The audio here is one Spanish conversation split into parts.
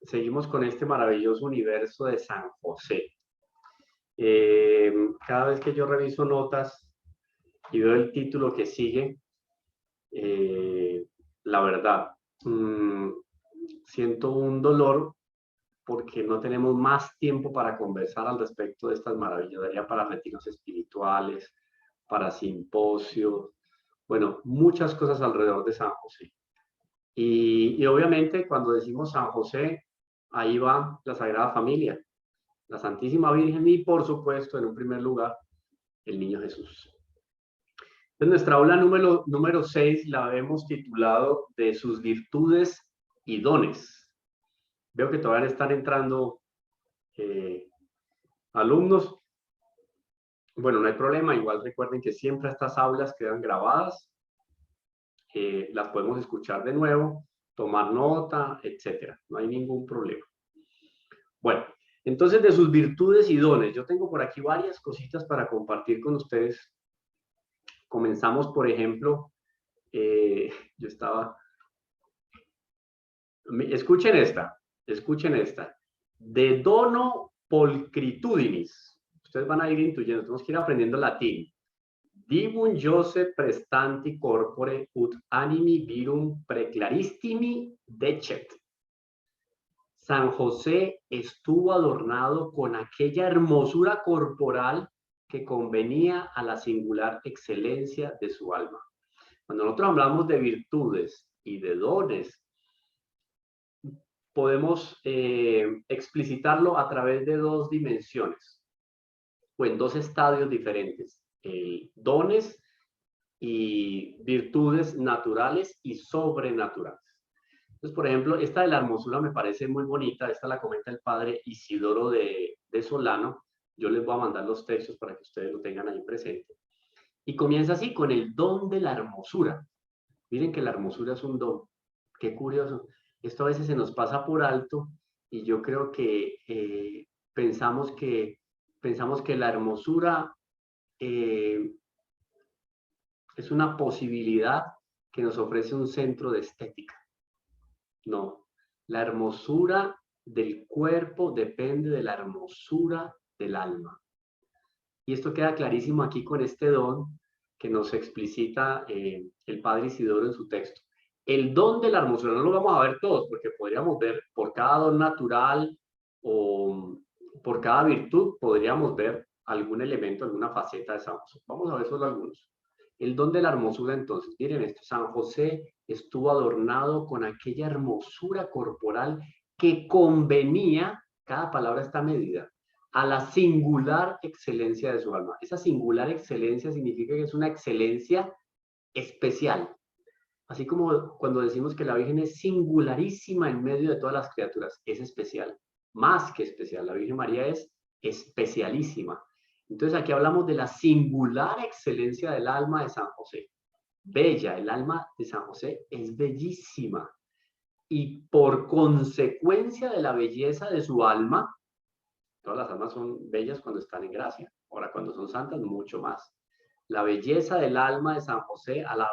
Seguimos con este maravilloso universo de San José. Cada vez que yo reviso notas y veo el título que sigue, la verdad, siento un dolor porque no tenemos más tiempo para conversar al respecto de estas maravillas. Daría para retiros espirituales, para simposios, bueno, muchas cosas alrededor de San José. Y obviamente cuando decimos San José, ahí va la Sagrada Familia, la Santísima Virgen y por supuesto, en un primer lugar, el Niño Jesús. En nuestra aula número 6 la hemos titulado de sus virtudes y dones. Veo que todavía están entrando alumnos. Bueno, no hay problema, igual recuerden que siempre estas aulas quedan grabadas, las podemos escuchar de nuevo, tomar nota, etcétera. No hay ningún problema. Bueno, entonces de sus virtudes y dones, yo tengo por aquí varias cositas para compartir con ustedes. Comenzamos, por ejemplo, escuchen esta. De dono pulcritudinis. Ustedes van a ir intuyendo, tenemos que ir aprendiendo latín. Divum Joseph prestanti corpore ut animi virum preclarissimi decet. San José estuvo adornado con aquella hermosura corporal que convenía a la singular excelencia de su alma. Cuando nosotros hablamos de virtudes y de dones, podemos explicitarlo a través de dos dimensiones o en dos estadios diferentes. Dones y virtudes naturales y sobrenaturales. Entonces, por ejemplo, esta de la hermosura me parece muy bonita. Esta la comenta el padre Isidoro de Solano. Yo les voy a mandar los textos para que ustedes lo tengan ahí presente. Y comienza así, con el don de la hermosura. Miren que la hermosura es un don. Qué curioso. Esto a veces se nos pasa por alto y yo creo que pensamos que la hermosura es una posibilidad que nos ofrece un centro de estética. No, la hermosura del cuerpo depende de la hermosura del alma. Y esto queda clarísimo aquí con este don que nos explicita el padre Isidoro en su texto. El don de la hermosura, no lo vamos a ver todos, porque podríamos ver por cada don natural o por cada virtud, podríamos ver algún elemento, alguna faceta de San José. Vamos a ver solo algunos. El don de la hermosura, entonces, miren esto, San José estuvo adornado con aquella hermosura corporal que convenía, cada palabra está medida, a la singular excelencia de su alma. Esa singular excelencia significa que es una excelencia especial. Así como cuando decimos que la Virgen es singularísima en medio de todas las criaturas, es especial, más que especial. La Virgen María es especialísima. Entonces aquí hablamos de la singular excelencia del alma de San José. Bella, el alma de San José es bellísima. Y por consecuencia de la belleza de su alma, todas las almas son bellas cuando están en gracia. Ahora, cuando son santas, mucho más. La belleza del alma de San José a la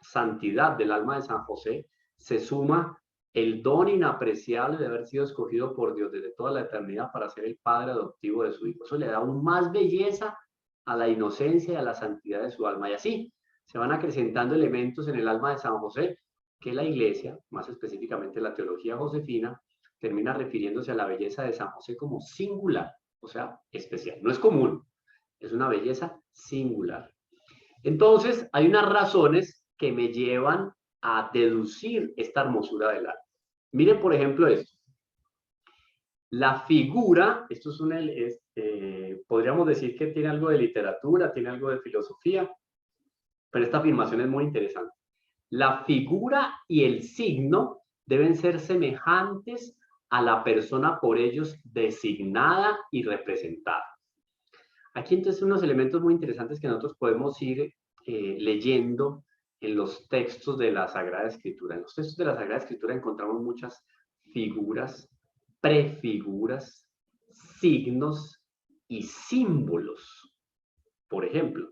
santidad del alma de San José se suma el don inapreciable de haber sido escogido por Dios desde toda la eternidad para ser el padre adoptivo de su hijo. Eso le da aún más belleza a la inocencia y a la santidad de su alma. Y así se van acrecentando elementos en el alma de San José que la Iglesia, más específicamente la teología josefina, termina refiriéndose a la belleza de San José como singular, o sea, especial. No es común, es una belleza singular. Entonces, hay unas razones que me llevan a deducir esta hermosura del alma. Miren, por ejemplo, esto. La figura, esto podríamos decir que tiene algo de literatura, tiene algo de filosofía, pero esta afirmación es muy interesante. La figura y el signo deben ser semejantes a la persona por ellos designada y representada. Aquí entonces unos elementos muy interesantes que nosotros podemos ir leyendo en los textos de la Sagrada Escritura. En los textos de la Sagrada Escritura encontramos muchas figuras, prefiguras, signos y símbolos. Por ejemplo,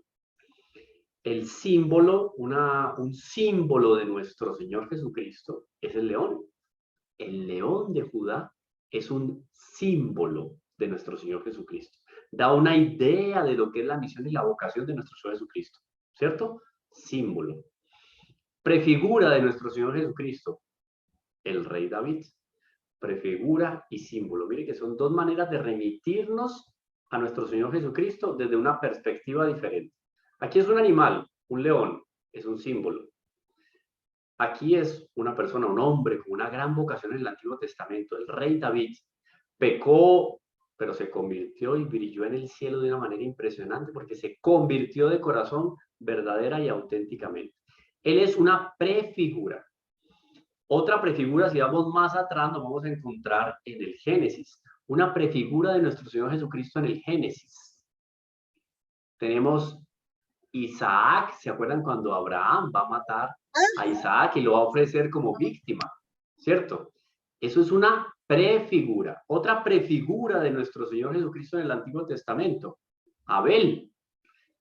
el símbolo, un símbolo de nuestro Señor Jesucristo es el león. El león de Judá es un símbolo de nuestro Señor Jesucristo. Da una idea de lo que es la misión y la vocación de nuestro Señor Jesucristo, ¿cierto? Símbolo. Prefigura de nuestro Señor Jesucristo, el rey David. Prefigura y símbolo. Mire que son dos maneras de remitirnos a nuestro Señor Jesucristo desde una perspectiva diferente. Aquí es un animal, un león, es un símbolo. Aquí es una persona, un hombre con una gran vocación en el Antiguo Testamento, el rey David. Pecó, pero se convirtió y brilló en el cielo de una manera impresionante porque se convirtió de corazón verdadera y auténticamente. Él es una prefigura. Otra prefigura, si vamos más atrás, nos vamos a encontrar en el Génesis. Una prefigura de nuestro Señor Jesucristo en el Génesis. Tenemos Isaac, ¿se acuerdan cuando Abraham va a matar a Isaac y lo va a ofrecer como víctima? ¿Cierto? Eso es una prefigura. Otra prefigura de nuestro Señor Jesucristo en el Antiguo Testamento. Abel.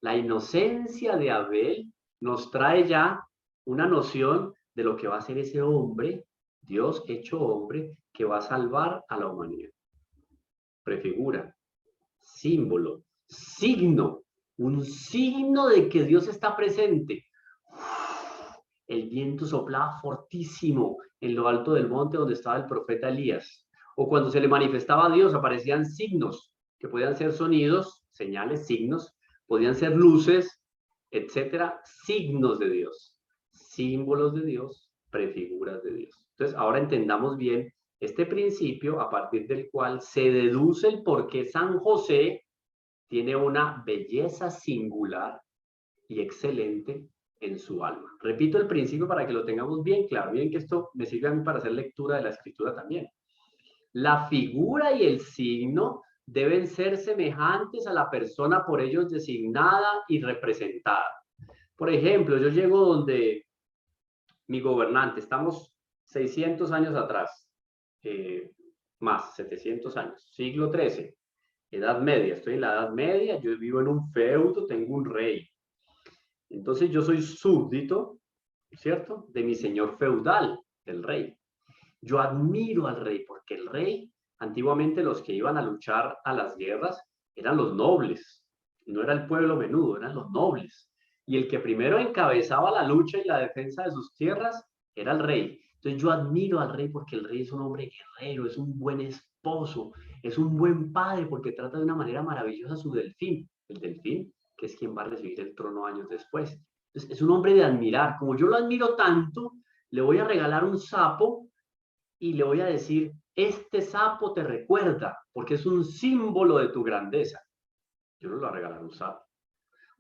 La inocencia de Abel nos trae ya una noción de lo que va a ser ese hombre, Dios hecho hombre, que va a salvar a la humanidad. Prefigura, símbolo, signo, un signo de que Dios está presente. El viento soplaba fortísimo en lo alto del monte donde estaba el profeta Elías. O cuando se le manifestaba a Dios, aparecían signos, que podían ser sonidos, señales, signos, podían ser luces, etcétera, signos de Dios, símbolos de Dios, prefiguras de Dios. Entonces, ahora entendamos bien este principio a partir del cual se deduce el por qué San José tiene una belleza singular y excelente en su alma. Repito el principio para que lo tengamos bien claro. Miren que esto me sirve a mí para hacer lectura de la escritura también. La figura y el signo deben ser semejantes a la persona por ellos designada y representada. Por ejemplo, yo llego donde mi gobernante, estamos 600 años atrás, más 700 años, siglo XIII, Edad Media, estoy en la Edad Media, yo vivo en un feudo, tengo un rey. Entonces yo soy súbdito, ¿cierto? De mi señor feudal, del rey. Yo admiro al rey porque el rey, antiguamente los que iban a luchar a las guerras eran los nobles, no era el pueblo menudo, eran los nobles. Y el que primero encabezaba la lucha y la defensa de sus tierras era el rey. Entonces yo admiro al rey porque el rey es un hombre guerrero, es un buen esposo, es un buen padre porque trata de una manera maravillosa a su delfín. El delfín, que es quien va a recibir el trono años después. Entonces es un hombre de admirar. Como yo lo admiro tanto, le voy a regalar un sapo y le voy a decir, este sapo te recuerda, porque es un símbolo de tu grandeza. Yo no le voy a regalar un sapo,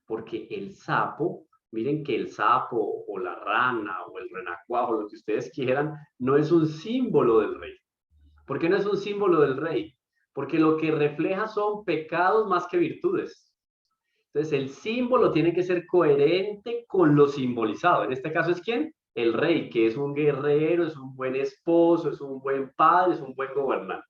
porque el sapo, miren que el sapo o la rana o el renacuajo, lo que ustedes quieran, no es un símbolo del rey. ¿Por qué no es un símbolo del rey? Porque lo que refleja son pecados más que virtudes. Entonces el símbolo tiene que ser coherente con lo simbolizado. En este caso es ¿quién? El rey, que es un guerrero, es un buen esposo, es un buen padre, es un buen gobernante.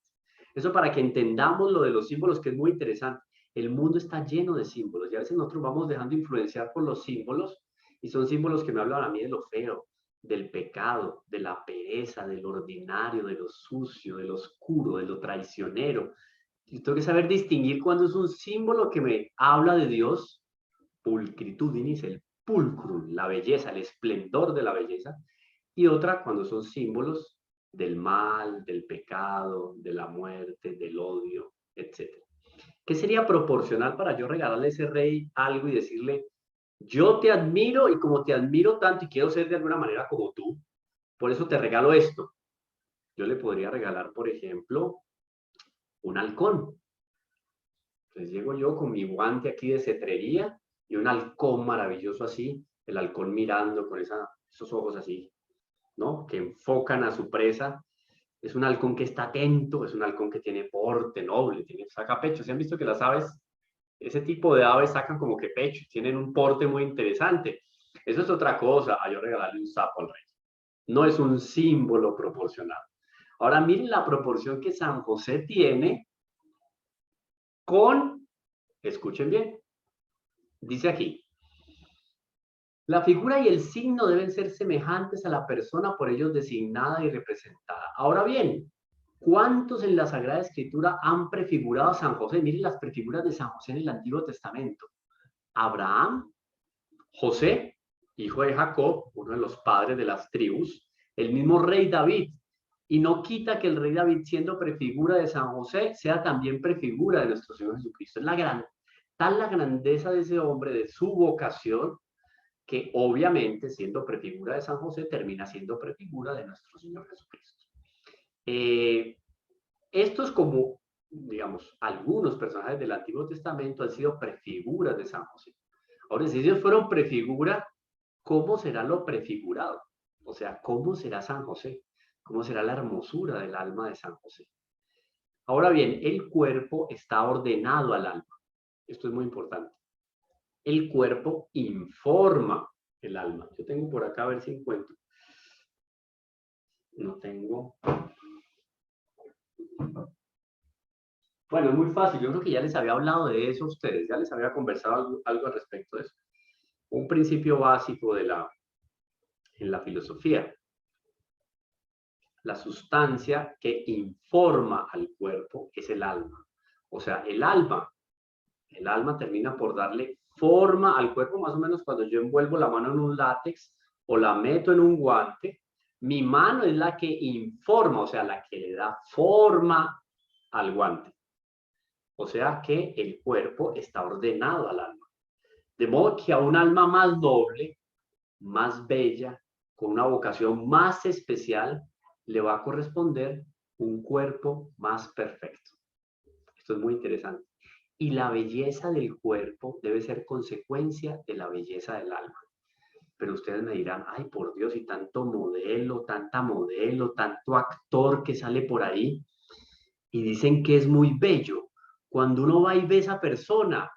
Eso para que entendamos lo de los símbolos, que es muy interesante. El mundo está lleno de símbolos y a veces nosotros vamos dejando influenciar por los símbolos y son símbolos que me hablan a mí de lo feo, del pecado, de la pereza, del ordinario, de lo sucio, de lo oscuro, de lo traicionero. Y tengo que saber distinguir cuando es un símbolo que me habla de Dios, pulcritudinis, el pulcrum, la belleza, el esplendor de la belleza, y otra cuando son símbolos del mal, del pecado, de la muerte, del odio, etc. ¿Qué sería proporcional para yo regalarle a ese rey algo y decirle, yo te admiro y como te admiro tanto y quiero ser de alguna manera como tú, por eso te regalo esto? Yo le podría regalar, por ejemplo, un halcón. Entonces llego yo con mi guante aquí de cetrería y un halcón maravilloso así, el halcón mirando con esos ojos así, ¿no? Que enfocan a su presa. Es un halcón que está atento, es un halcón que tiene porte noble, saca pecho. ¿Se han visto que las aves, ese tipo de aves sacan como que pecho, tienen un porte muy interesante? Eso es otra cosa a yo regalarle un sapo al rey. No es un símbolo proporcional. Ahora miren la proporción que San José tiene con, escuchen bien, dice aquí, La figura y el signo deben ser semejantes a la persona por ellos designada y representada. Ahora bien, ¿cuántos en la Sagrada Escritura han prefigurado a San José? Miren las prefiguras de San José en el Antiguo Testamento. Abraham, José, hijo de Jacob, uno de los padres de las tribus, el mismo rey David. Y no quita que el rey David, siendo prefigura de San José, sea también prefigura de nuestro Señor Jesucristo. Es tal la grandeza de ese hombre, de su vocación, que obviamente, siendo prefigura de San José, termina siendo prefigura de nuestro Señor Jesucristo. Estos, como, digamos, algunos personajes del Antiguo Testamento han sido prefiguras de San José. Ahora, si ellos fueron prefigura, ¿cómo será lo prefigurado? O sea, ¿cómo será San José? ¿Cómo será la hermosura del alma de San José? Ahora bien, el cuerpo está ordenado al alma. Esto es muy importante. El cuerpo informa el alma. Yo tengo por acá, a ver si encuentro. No tengo. Bueno, es muy fácil. Yo creo que ya les había hablado de eso a ustedes. Ya les había conversado algo al respecto de eso. Un principio básico en la filosofía. La sustancia que informa al cuerpo es el alma. O sea, el alma termina por darle forma al cuerpo, más o menos cuando yo envuelvo la mano en un látex o la meto en un guante, mi mano es la que informa, o sea, la que le da forma al guante. O sea que el cuerpo está ordenado al alma. De modo que a un alma más noble, más bella, con una vocación más especial, le va a corresponder un cuerpo más perfecto. Esto es muy interesante. Y la belleza del cuerpo debe ser consecuencia de la belleza del alma. Pero ustedes me dirán, ay, por Dios, y tanto modelo, tanta modelo, tanto actor que sale por ahí, y dicen que es muy bello. Cuando uno va y ve a esa persona,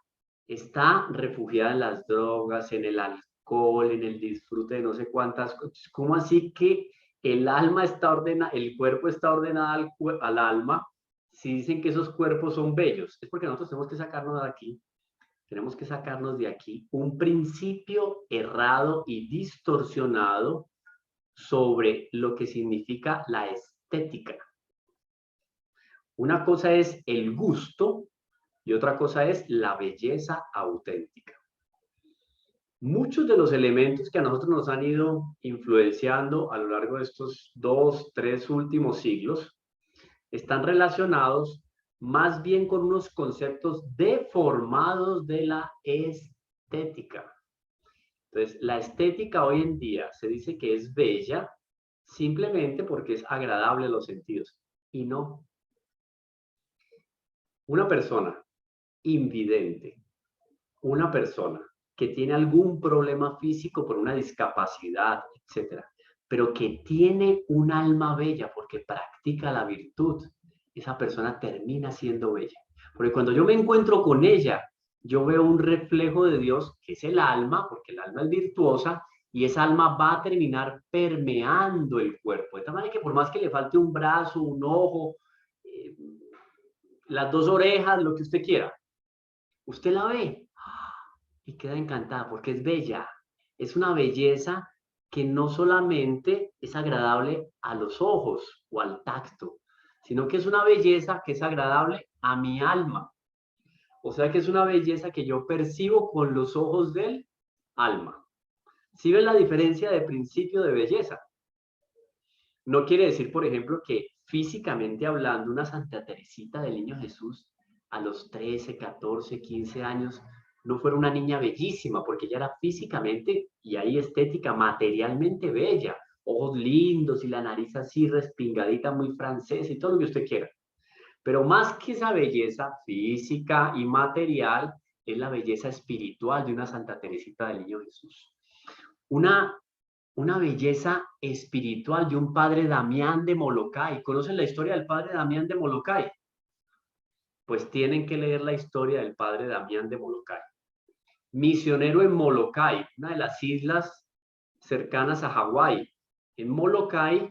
está refugiada en las drogas, en el alcohol, en el disfrute de no sé cuántas cosas. ¿Cómo así que el alma está ordenada, el cuerpo está ordenado al alma? Si dicen que esos cuerpos son bellos, es porque nosotros tenemos que sacarnos de aquí. Tenemos que sacarnos de aquí un principio errado y distorsionado sobre lo que significa la estética. Una cosa es el gusto y otra cosa es la belleza auténtica. Muchos de los elementos que a nosotros nos han ido influenciando a lo largo de estos 2, 3 últimos siglos están relacionados más bien con unos conceptos deformados de la estética. Entonces, la estética hoy en día se dice que es bella simplemente porque es agradable a los sentidos. Y no. Una persona invidente, una persona que tiene algún problema físico por una discapacidad, etcétera, pero que tiene un alma bella porque practica la virtud, esa persona termina siendo bella. Porque cuando yo me encuentro con ella, yo veo un reflejo de Dios, que es el alma, porque el alma es virtuosa, y esa alma va a terminar permeando el cuerpo. De tal manera que por más que le falte un brazo, un ojo, las 2 orejas, lo que usted quiera, usted la ve y queda encantada porque es bella. Es una belleza que no solamente es agradable a los ojos o al tacto, sino que es una belleza que es agradable a mi alma. O sea que es una belleza que yo percibo con los ojos del alma. ¿Sí ven la diferencia de principio de belleza? No quiere decir, por ejemplo, que físicamente hablando, una Santa Teresita del Niño Jesús a los 13, 14, 15 años no fuera una niña bellísima, porque ella era físicamente y ahí estética, materialmente bella, ojos lindos y la nariz así respingadita, muy francesa y todo lo que usted quiera. Pero más que esa belleza física y material, es la belleza espiritual de una Santa Teresita del Niño Jesús. Una belleza espiritual de un padre Damián de Molokai. ¿Conocen la historia del padre Damián de Molokai? Pues tienen que leer la historia del padre Damián de Molokai. Misionero en Molokai, una de las islas cercanas a Hawái. En Molokai,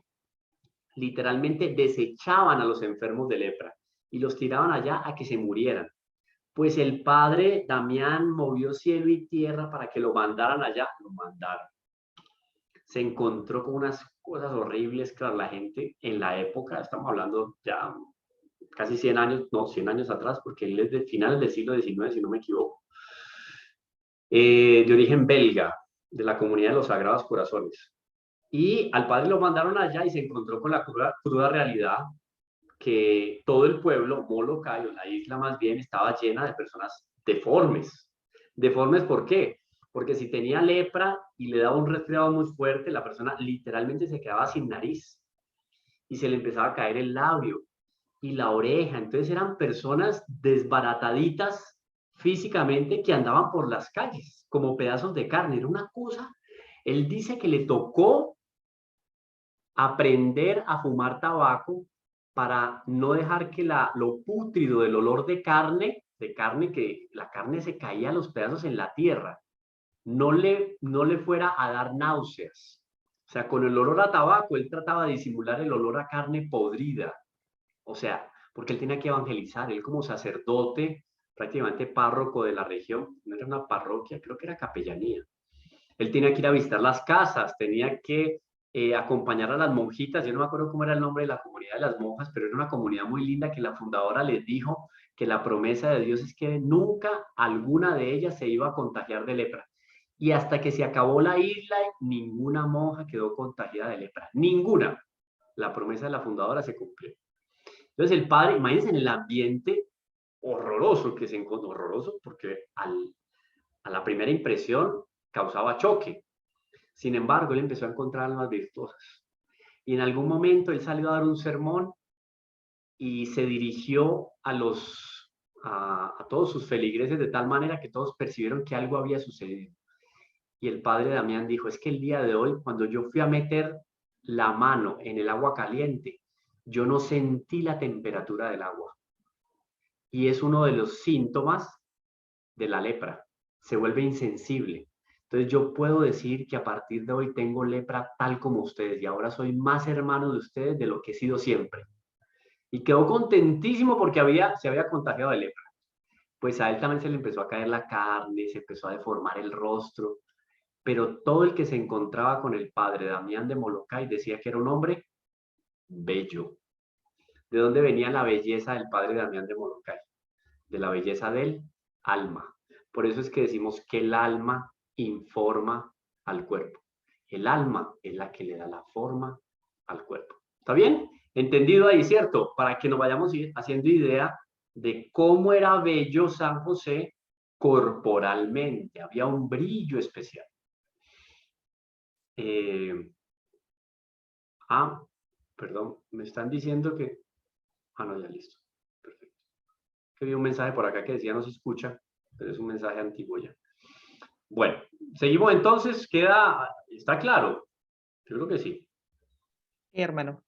literalmente desechaban a los enfermos de lepra y los tiraban allá a que se murieran. Pues el padre Damián movió cielo y tierra para que lo mandaran allá, lo mandaron. Se encontró con unas cosas horribles, claro, la gente en la época, estamos hablando ya casi 100 años, no, 100 años atrás, porque él es de finales del siglo XIX, si no me equivoco, de origen belga, de la comunidad de los Sagrados Corazones. Y al padre lo mandaron allá y se encontró con la cruda realidad que todo el pueblo, Molokai, o la isla más bien, estaba llena de personas deformes. ¿Deformes por qué? Porque si tenía lepra y le daba un resfriado muy fuerte, la persona literalmente se quedaba sin nariz y se le empezaba a caer el labio y la oreja. Entonces eran personas desbarataditas físicamente que andaban por las calles como pedazos de carne. Era una cosa. Él dice que le tocó aprender a fumar tabaco para no dejar que lo pútrido del olor de carne que la carne se caía a los pedazos en la tierra, no le fuera a dar náuseas. O sea, con el olor a tabaco, él trataba de disimular el olor a carne podrida. O sea, porque él tenía que evangelizar, él como sacerdote, prácticamente párroco de la región, no era una parroquia, creo que era capellanía. Él tenía que ir a visitar las casas, tenía que acompañar a las monjitas, yo no me acuerdo cómo era el nombre de la comunidad de las monjas, pero era una comunidad muy linda que la fundadora les dijo que la promesa de Dios es que nunca alguna de ellas se iba a contagiar de lepra. Y hasta que se acabó la isla, ninguna monja quedó contagiada de lepra, ninguna. La promesa de la fundadora se cumplió. Entonces el padre, imagínense en el ambiente horroroso que se encontró, horroroso porque a la primera impresión causaba choque. Sin embargo, él empezó a encontrar almas virtuosas. Y en algún momento él salió a dar un sermón y se dirigió a todos sus feligreses de tal manera que todos percibieron que algo había sucedido. Y el padre Damián dijo, es que el día de hoy, cuando yo fui a meter la mano en el agua caliente, yo no sentí la temperatura del agua. Y es uno de los síntomas de la lepra. Se vuelve insensible. Entonces yo puedo decir que a partir de hoy tengo lepra tal como ustedes y ahora soy más hermano de ustedes de lo que he sido siempre. Y quedó contentísimo porque se había contagiado de lepra. Pues a él también se le empezó a caer la carne, se empezó a deformar el rostro, pero todo el que se encontraba con el padre Damián de Molokai decía que era un hombre bello. ¿De dónde venía la belleza del padre Damián de Molokai? De la belleza del alma. Por eso es que decimos que el alma informa al cuerpo. El alma es la que le da la forma al cuerpo. ¿Está bien? Entendido ahí, ¿cierto? Para que nos vayamos haciendo idea de cómo era bello San José corporalmente. Había un brillo especial. Eh, perdón, me están diciendo que... no, ya listo. Perfecto. Que vi un mensaje por acá que decía no se escucha, pero es un mensaje antiguo ya. Bueno, seguimos entonces, está claro. Yo creo que sí. Sí, hermano.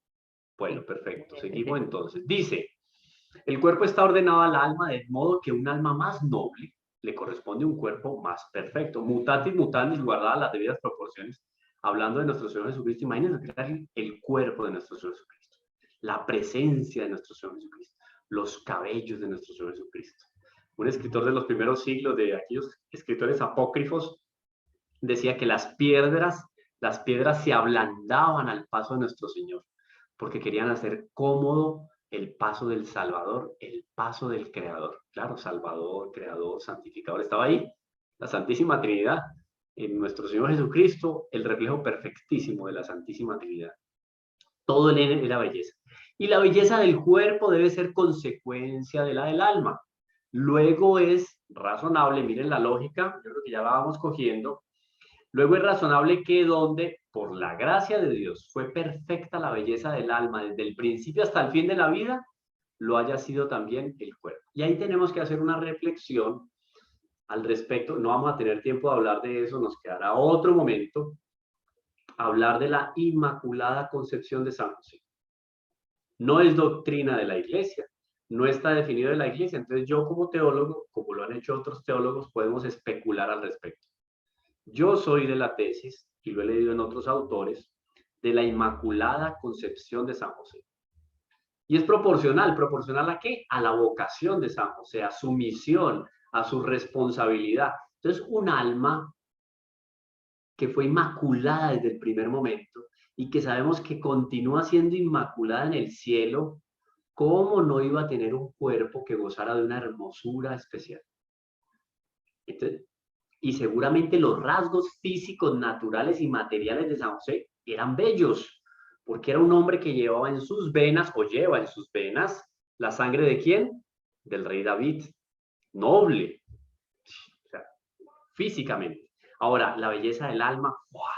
Bueno, Sí. perfecto. Seguimos entonces. Dice, el cuerpo está ordenado al alma de modo que un alma más noble le corresponde un cuerpo más perfecto. Mutatis mutandis, guardadas las debidas proporciones. Hablando de nuestro Señor Jesucristo, imagínense crear el cuerpo de nuestro Señor Jesucristo, la presencia de nuestro Señor Jesucristo, los cabellos de nuestro Señor Jesucristo. Un escritor de los primeros siglos, de aquellos escritores apócrifos, decía que las piedras se ablandaban al paso de nuestro Señor, porque querían hacer cómodo el paso del Salvador, el paso del Creador. Claro, Salvador, Creador, Santificador, estaba ahí, la Santísima Trinidad, en nuestro Señor Jesucristo, el reflejo perfectísimo de la Santísima Trinidad. Todo en él era belleza. Y la belleza del cuerpo debe ser consecuencia de la del alma. Luego es razonable, miren la lógica, yo creo que ya la vamos cogiendo. Luego es razonable que donde, por la gracia de Dios, fue perfecta la belleza del alma desde el principio hasta el fin de la vida, lo haya sido también el cuerpo. Y ahí tenemos que hacer una reflexión al respecto. No vamos a tener tiempo de hablar de eso, nos quedará otro momento hablar de la Inmaculada Concepción de San José. No es doctrina de la Iglesia, no está definido de la Iglesia. Entonces yo como teólogo, como lo han hecho otros teólogos, podemos especular al respecto. Yo soy de la tesis, y lo he leído en otros autores, de la Inmaculada Concepción de San José. Y es proporcional ¿a qué? A la vocación de San José, a su misión, a su responsabilidad. Entonces, un alma que fue inmaculada desde el primer momento y que sabemos que continúa siendo inmaculada en el cielo, ¿cómo no iba a tener un cuerpo que gozara de una hermosura especial? Entonces, y seguramente los rasgos físicos, naturales y materiales de San José eran bellos, porque era un hombre que llevaba en sus venas, o lleva en sus venas, la sangre ¿de quién? Del rey David, noble, o sea, físicamente. Ahora, la belleza del alma, ¡buah!,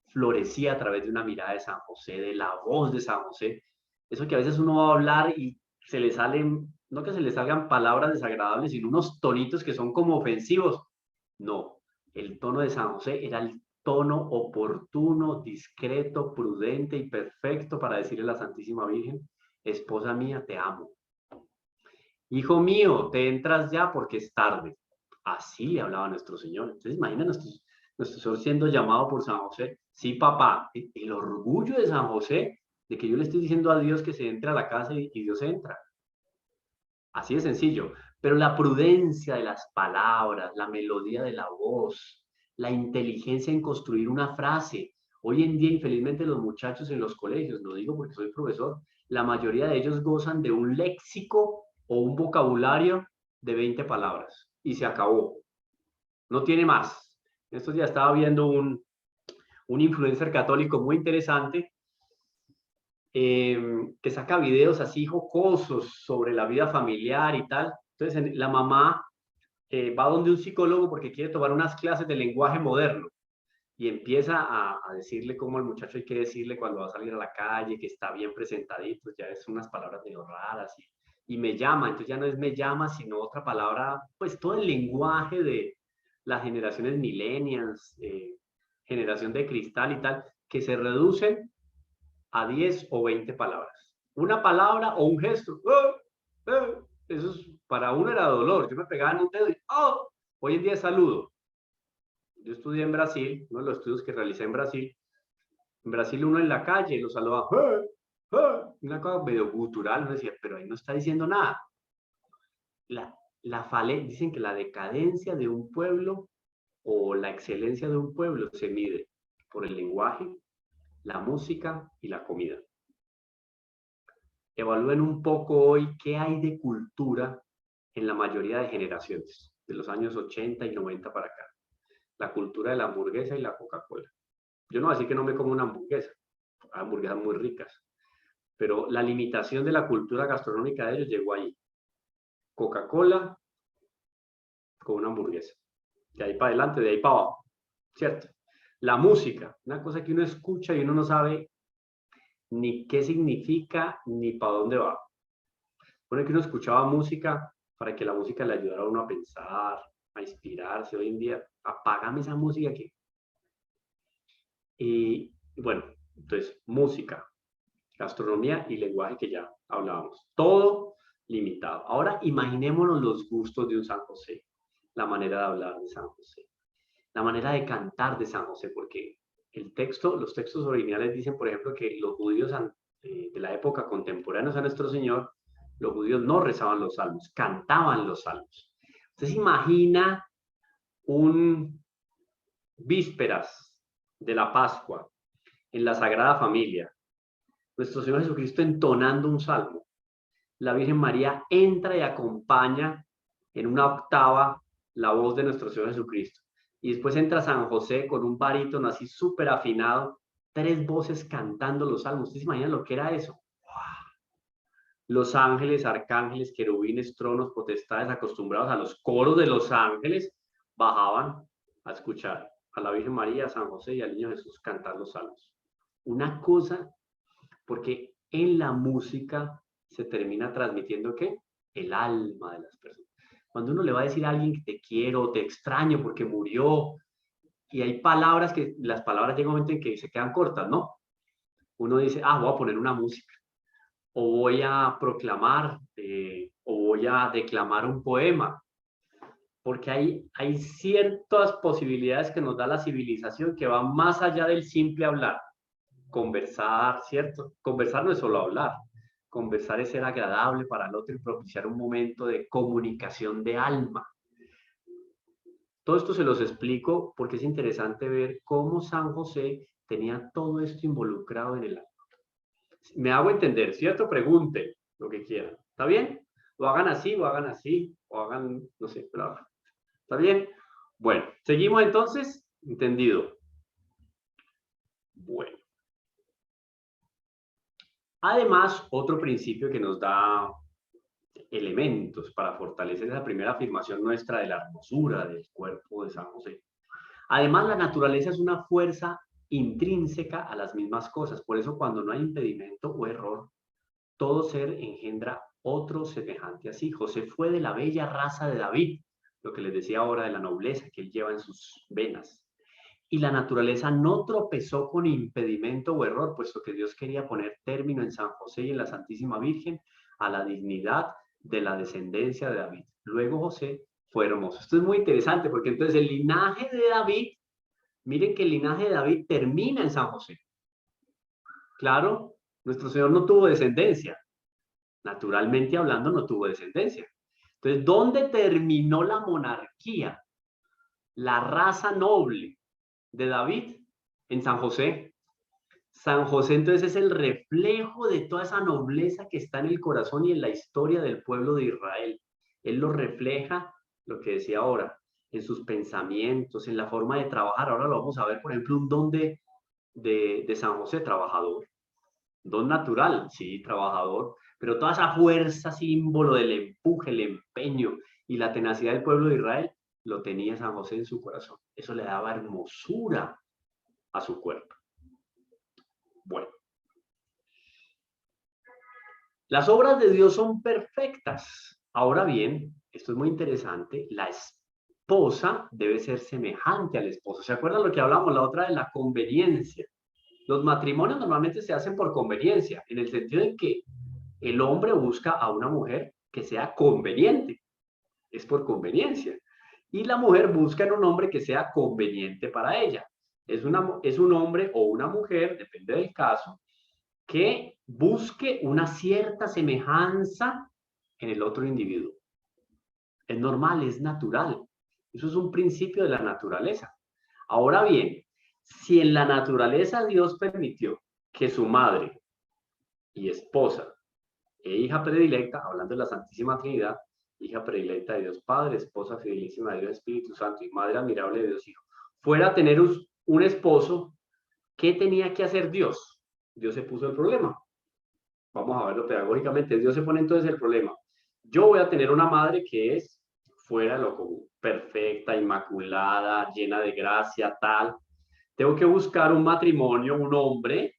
florecía a través de una mirada de San José, de la voz de San José. Eso que a veces uno va a hablar y se le salen, no que se le salgan palabras desagradables, sino unos tonitos que son como ofensivos. No, el tono de San José era el tono oportuno, discreto, prudente y perfecto para decirle a la Santísima Virgen: esposa mía, te amo. Hijo mío, te entras ya porque es tarde. Así le hablaba nuestro Señor. Entonces, imagina nuestro Señor siendo llamado por San José. Sí, papá, el orgullo de San José de que yo le estoy diciendo a Dios que se entre a la casa y Dios entra. Así de sencillo. Pero la prudencia de las palabras, la melodía de la voz, la inteligencia en construir una frase. Hoy en día, infelizmente, los muchachos en los colegios, lo digo porque soy profesor, la mayoría de ellos gozan de un léxico o un vocabulario de 20 palabras y se acabó. No tiene más. Estos días estaba viendo un influencer católico muy interesante que saca videos así jocosos sobre la vida familiar y tal. Entonces, la mamá va donde un psicólogo porque quiere tomar unas clases de lenguaje moderno y empieza a decirle cómo al muchacho hay que decirle cuando va a salir a la calle, que está bien presentadito, ya es unas palabras medio raras, y me llama, entonces ya no es me llama, sino otra palabra, pues todo el lenguaje de las generaciones millennials, generación de cristal y tal, que se reducen a 10 o 20 palabras. Una palabra o un gesto. Eso es, para uno era dolor. Yo me pegaba en un dedo y ¡oh! Hoy en día es saludo. Yo estudié en Brasil, uno de los estudios que realicé en Brasil. En Brasil uno en la calle lo saludaba. Una cosa medio gutural. Uno decía, pero ahí no está diciendo nada. Dicen que la decadencia de un pueblo o la excelencia de un pueblo se mide por el lenguaje, la música y la comida. Evalúen un poco hoy qué hay de cultura en la mayoría de generaciones, de los años 80 y 90 para acá. La cultura de la hamburguesa y la Coca-Cola. Yo no voy a decir que no me como una hamburguesa, hay hamburguesas muy ricas, pero la limitación de la cultura gastronómica de ellos llegó ahí. Coca-Cola con una hamburguesa. De ahí para adelante, de ahí para abajo. ¿Cierto? La música, una cosa que uno escucha y uno no sabe ni qué significa ni para dónde va. Bueno, que uno escuchaba música para que la música le ayudara a uno a pensar, a inspirarse. Hoy en día, apágame esa música que... Y bueno, entonces, música, gastronomía y lenguaje que ya hablábamos. Todo limitado. Ahora imaginémonos los gustos de un San José, la manera de hablar de San José, la manera de cantar de San José, porque los textos originales dicen, por ejemplo, que los judíos de la época contemporánea a nuestro Señor, los judíos no rezaban los salmos, cantaban los salmos. Entonces imagina un vísperas de la Pascua en la Sagrada Familia, nuestro Señor Jesucristo entonando un salmo. La Virgen María entra y acompaña en una octava la voz de nuestro Señor Jesucristo. Y después entra San José con un barítono así súper afinado, 3 voces cantando los salmos. ¿Ustedes se imaginan lo que era eso? ¡Wow! Los ángeles, arcángeles, querubines, tronos, potestades, acostumbrados a los coros de los ángeles, bajaban a escuchar a la Virgen María, a San José y al Niño Jesús cantar los salmos. Una cosa, porque en la música se termina transmitiendo ¿qué? El alma de las personas. Cuando uno le va a decir a alguien que te quiero, te extraño porque murió, y hay palabras que, las palabras llega un momento en que se quedan cortas, ¿no? Uno dice, voy a poner una música, o voy a proclamar, o voy a declamar un poema, porque hay ciertas posibilidades que nos da la civilización que van más allá del simple hablar. Conversar, ¿cierto? Conversar no es solo hablar. Conversar es ser agradable para el otro y propiciar un momento de comunicación de alma. Todo esto se los explico porque es interesante ver cómo San José tenía todo esto involucrado en el alma. Me hago entender, ¿cierto? Pregunten lo que quieran. ¿Está bien? Lo hagan así, o hagan así, o hagan, no sé, pero ¿está bien? Bueno, seguimos entonces. Entendido. Bueno. Además, otro principio que nos da elementos para fortalecer esa primera afirmación nuestra de la hermosura del cuerpo de San José. Además, la naturaleza es una fuerza intrínseca a las mismas cosas. Por eso, cuando no hay impedimento o error, todo ser engendra otro semejante así. José fue de la bella raza de David, lo que les decía ahora de la nobleza que él lleva en sus venas. Y la naturaleza no tropezó con impedimento o error, puesto que Dios quería poner término en San José y en la Santísima Virgen a la dignidad de la descendencia de David. Luego José fue hermoso. Esto es muy interesante porque entonces el linaje de David, miren que el linaje de David termina en San José. Claro, nuestro Señor no tuvo descendencia. Naturalmente hablando, no tuvo descendencia. Entonces, ¿dónde terminó la monarquía? La raza noble de David en San José. San José entonces es el reflejo de toda esa nobleza que está en el corazón y en la historia del pueblo de Israel. Él lo refleja, lo que decía ahora, en sus pensamientos, en la forma de trabajar. Ahora lo vamos a ver, por ejemplo, un don de San José, trabajador. Don natural, sí, trabajador, pero toda esa fuerza, símbolo del empuje, el empeño y la tenacidad del pueblo de Israel, lo tenía San José en su corazón. Eso le daba hermosura a su cuerpo. Bueno. Las obras de Dios son perfectas. Ahora bien, esto es muy interesante, la esposa debe ser semejante al esposo. ¿Se acuerdan lo que hablamos la otra de la conveniencia? Los matrimonios normalmente se hacen por conveniencia, en el sentido de que el hombre busca a una mujer que sea conveniente, es por conveniencia. Y la mujer busca en un hombre que sea conveniente para ella. Es un hombre o una mujer, depende del caso, que busque una cierta semejanza en el otro individuo. Es normal, es natural. Eso es un principio de la naturaleza. Ahora bien, si en la naturaleza Dios permitió que su madre y esposa e hija predilecta, hablando de la Santísima Trinidad, hija predilecta de Dios Padre, esposa fidelísima de Dios Espíritu Santo y madre admirable de Dios Hijo, fuera a tener un esposo, ¿qué tenía que hacer Dios? Dios se puso el problema. Vamos a verlo pedagógicamente. Dios se pone entonces el problema. Yo voy a tener una madre que es fuera de lo común, perfecta, inmaculada, llena de gracia, tal. Tengo que buscar un matrimonio, un hombre,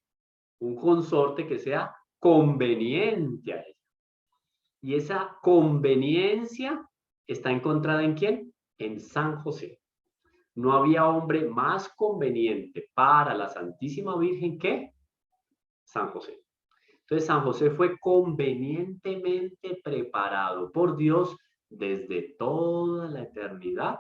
un consorte que sea conveniente a ella. Y esa conveniencia está encontrada ¿en quién? En San José. No había hombre más conveniente para la Santísima Virgen que San José. Entonces San José fue convenientemente preparado por Dios desde toda la eternidad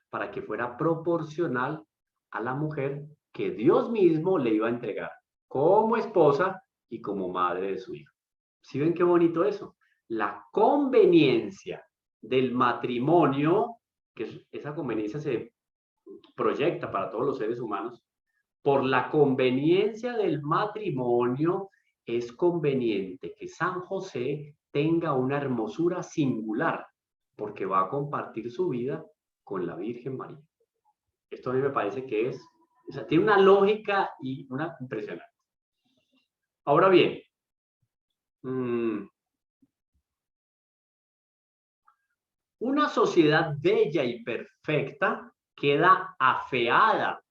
para que fuera proporcional a la mujer que Dios mismo le iba a entregar como esposa y como madre de su hijo. ¿Sí ven qué bonito eso? La conveniencia del matrimonio, que esa conveniencia se proyecta para todos los seres humanos, por la conveniencia del matrimonio es conveniente que San José tenga una hermosura singular, porque va a compartir su vida con la Virgen María. Esto a mí me parece que es, o sea, tiene una lógica y una impresionante. Ahora bien, una sociedad bella y perfecta queda afeada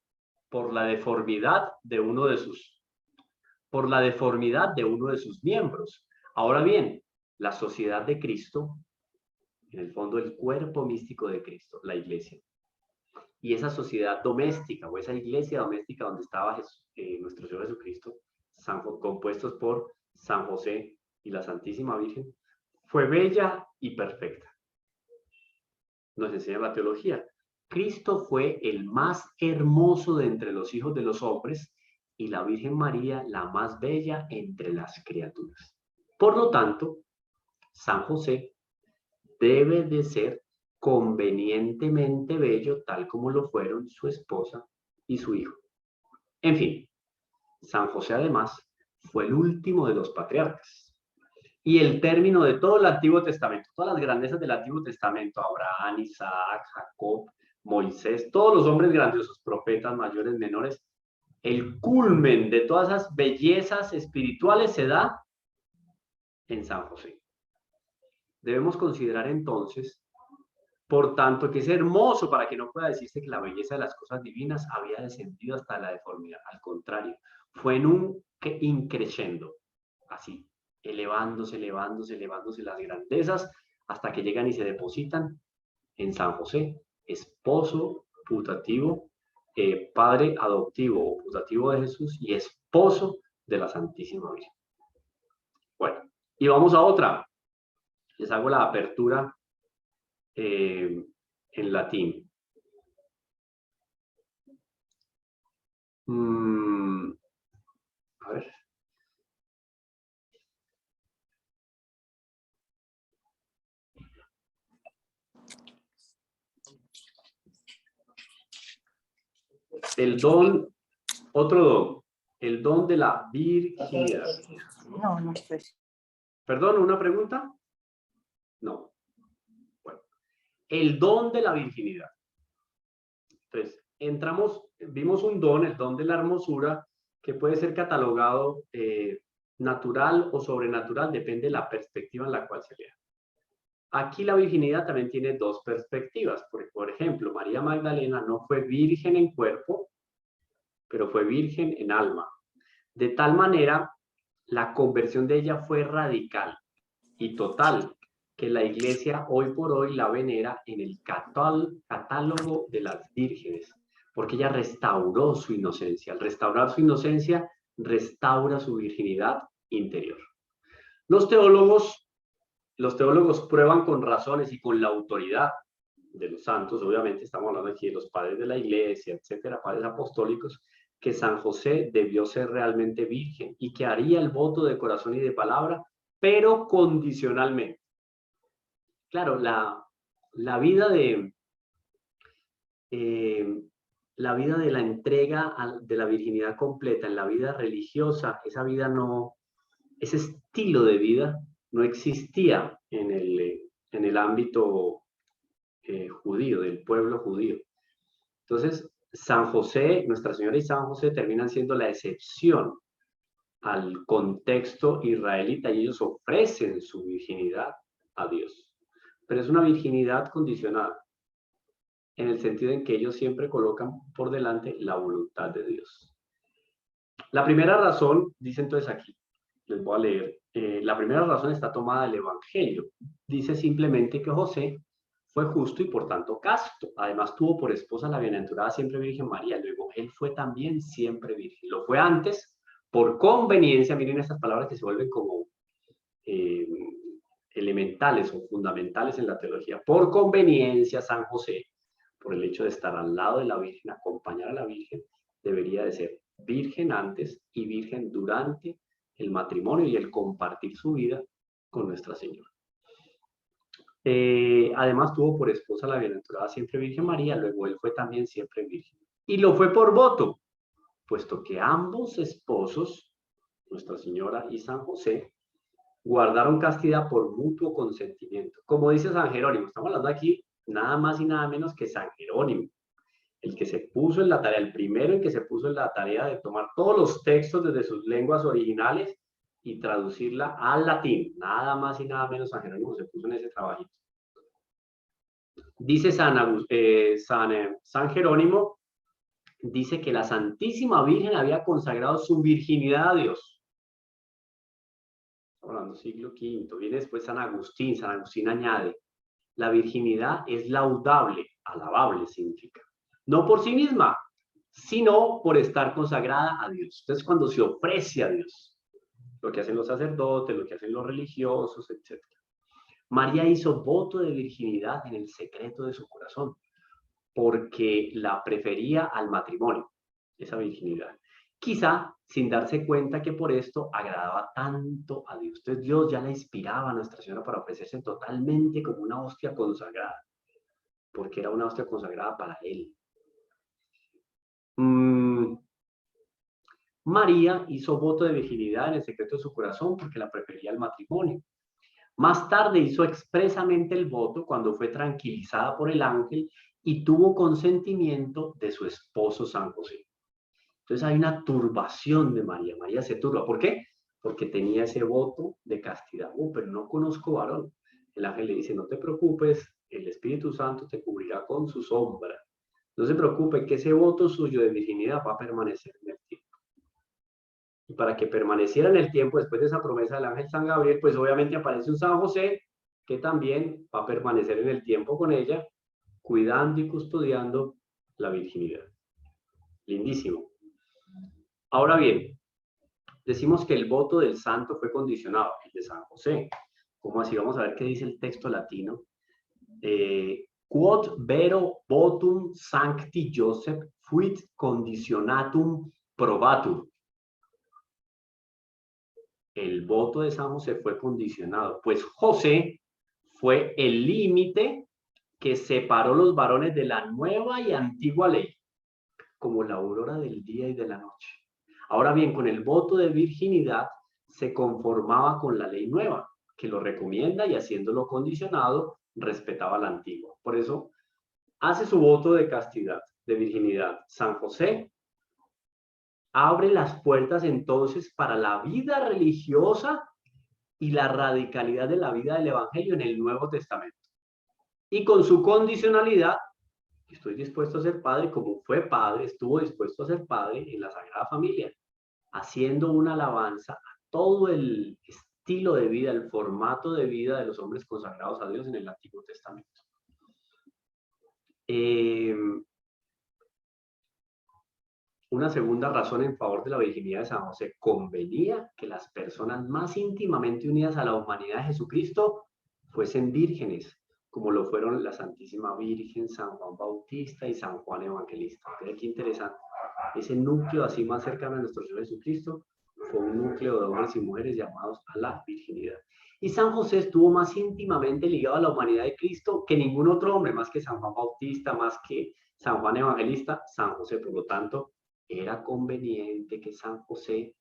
por la deformidad de uno de sus miembros. Ahora bien, la sociedad de Cristo, en el fondo el cuerpo místico de Cristo, la iglesia, y esa sociedad doméstica o esa iglesia doméstica donde estaba nuestro Señor Jesucristo, compuestos por San José y la Santísima Virgen, fue bella y perfecta. Nos enseña la teología. Cristo fue el más hermoso de entre los hijos de los hombres y la Virgen María la más bella entre las criaturas. Por lo tanto, San José debe de ser convenientemente bello, tal como lo fueron su esposa y su hijo. En fin, San José además fue el último de los patriarcas. Y el término de todo el Antiguo Testamento, todas las grandezas del Antiguo Testamento, Abraham, Isaac, Jacob, Moisés, todos los hombres grandiosos, profetas mayores, menores, el culmen de todas esas bellezas espirituales se da en San José. Debemos considerar entonces, por tanto, que es hermoso para que no pueda decirse que la belleza de las cosas divinas había descendido hasta la deformidad. Al contrario, fue en un increciendo, así, elevándose, elevándose, elevándose las grandezas hasta que llegan y se depositan en San José, esposo putativo, padre adoptivo o putativo de Jesús y esposo de la Santísima Virgen. Bueno, y vamos a otra. Les hago la apertura en latín. A ver. El don, otro don, el don de la virginidad. No, no sé. ¿Perdón, una pregunta? No. Bueno, el don de la virginidad. Entonces, vimos un don, el don de la hermosura, que puede ser catalogado natural o sobrenatural, depende de la perspectiva en la cual se lea. Aquí la virginidad también tiene dos perspectivas. Por ejemplo, María Magdalena no fue virgen en cuerpo, pero fue virgen en alma. De tal manera, la conversión de ella fue radical y total, que la Iglesia hoy por hoy la venera en el catálogo de las vírgenes, porque ella restauró su inocencia. Al restaurar su inocencia, restaura su virginidad interior. Los teólogos prueban con razones y con la autoridad de los santos, obviamente estamos hablando aquí de los padres de la Iglesia, etcétera, padres apostólicos, que San José debió ser realmente virgen y que haría el voto de corazón y de palabra, pero condicionalmente. Claro, la vida de la entrega de la virginidad completa en la vida religiosa, ese estilo de vida no existía en el ámbito judío, del pueblo judío. Entonces, San José, Nuestra Señora y San José terminan siendo la excepción al contexto israelita y ellos ofrecen su virginidad a Dios. Pero es una virginidad condicionada, en el sentido en que ellos siempre colocan por delante la voluntad de Dios. La primera razón, dice entonces aquí, les voy a leer, la primera razón está tomada del Evangelio. Dice simplemente que José fue justo y por tanto casto. Además tuvo por esposa la bienaventurada siempre Virgen María. Luego él fue también siempre virgen. Lo fue antes por conveniencia. Miren estas palabras que se vuelven como elementales o fundamentales en la teología. Por conveniencia, San José, por el hecho de estar al lado de la Virgen, acompañar a la Virgen, debería de ser virgen antes y virgen durante el matrimonio y el compartir su vida con Nuestra Señora. Además tuvo por esposa la bienaventurada siempre Virgen María, luego él fue también siempre virgen. Y lo fue por voto, puesto que ambos esposos, Nuestra Señora y San José, guardaron castidad por mutuo consentimiento. Como dice San Jerónimo, estamos hablando aquí nada más y nada menos que San Jerónimo, el que se puso en la tarea, el primero en que se puso en la tarea de tomar todos los textos desde sus lenguas originales y traducirla al latín. Nada más y nada menos San Jerónimo se puso en ese trabajito. Dice San Jerónimo, dice que la Santísima Virgen había consagrado su virginidad a Dios. Estamos hablando siglo V. Viene después San Agustín añade, la virginidad es laudable, alabable significa. No por sí misma, sino por estar consagrada a Dios. Entonces, cuando se ofrece a Dios, lo que hacen los sacerdotes, lo que hacen los religiosos, etc. María hizo voto de virginidad en el secreto de su corazón, porque la prefería al matrimonio, esa virginidad. quizá sin darse cuenta que por esto agradaba tanto a Dios. Entonces Dios ya la inspiraba a Nuestra Señora para ofrecerse totalmente como una hostia consagrada, porque era una hostia consagrada para Él. María hizo voto de virginidad en el secreto de su corazón porque la prefería al matrimonio. Más tarde hizo expresamente el voto cuando fue tranquilizada por el ángel y tuvo consentimiento de su esposo San José. Entonces hay una turbación de María. María se turba. ¿Por qué? Porque tenía ese voto de castidad. Pero no conozco varón. El ángel le dice, no te preocupes, el Espíritu Santo te cubrirá con su sombra. No se preocupe, que ese voto suyo de virginidad va a permanecer en el tiempo. Y para que permaneciera en el tiempo, después de esa promesa del ángel San Gabriel, pues obviamente aparece un San José que también va a permanecer en el tiempo con ella, cuidando y custodiando la virginidad. Lindísimo. Ahora bien, decimos que el voto del santo fue condicionado, el de San José. ¿Cómo así? Vamos a ver qué dice el texto latino. Quod vero votum sancti Joseph fuit conditionatum probatur. El voto de San José fue condicionado, pues José fue el límite que separó los varones de la nueva y antigua ley, como la aurora del día y de la noche. Ahora bien, con el voto de virginidad se conformaba con la ley nueva, que lo recomienda y haciéndolo condicionado, respetaba la antigua. Por eso, hace su voto de castidad, de virginidad. San José abre las puertas entonces para la vida religiosa y la radicalidad de la vida del Evangelio en el Nuevo Testamento. Y con su condicionalidad, estoy dispuesto a ser padre, como fue padre, estuvo dispuesto a ser padre en la Sagrada Familia, haciendo una alabanza a todo el estilo de vida, el formato de vida de los hombres consagrados a Dios en el Antiguo Testamento. Una segunda razón en favor de la virginidad de San José: convenía que las personas más íntimamente unidas a la humanidad de Jesucristo fuesen vírgenes, como lo fueron la Santísima Virgen, San Juan Bautista y San Juan Evangelista. Pero qué interesante. Ese núcleo así más cercano a nuestro Señor Jesucristo fue un núcleo de hombres y mujeres llamados a la virginidad. Y San José estuvo más íntimamente ligado a la humanidad de Cristo que ningún otro hombre, más que San Juan Bautista, más que San Juan Evangelista. San José, por lo tanto, era conveniente que San José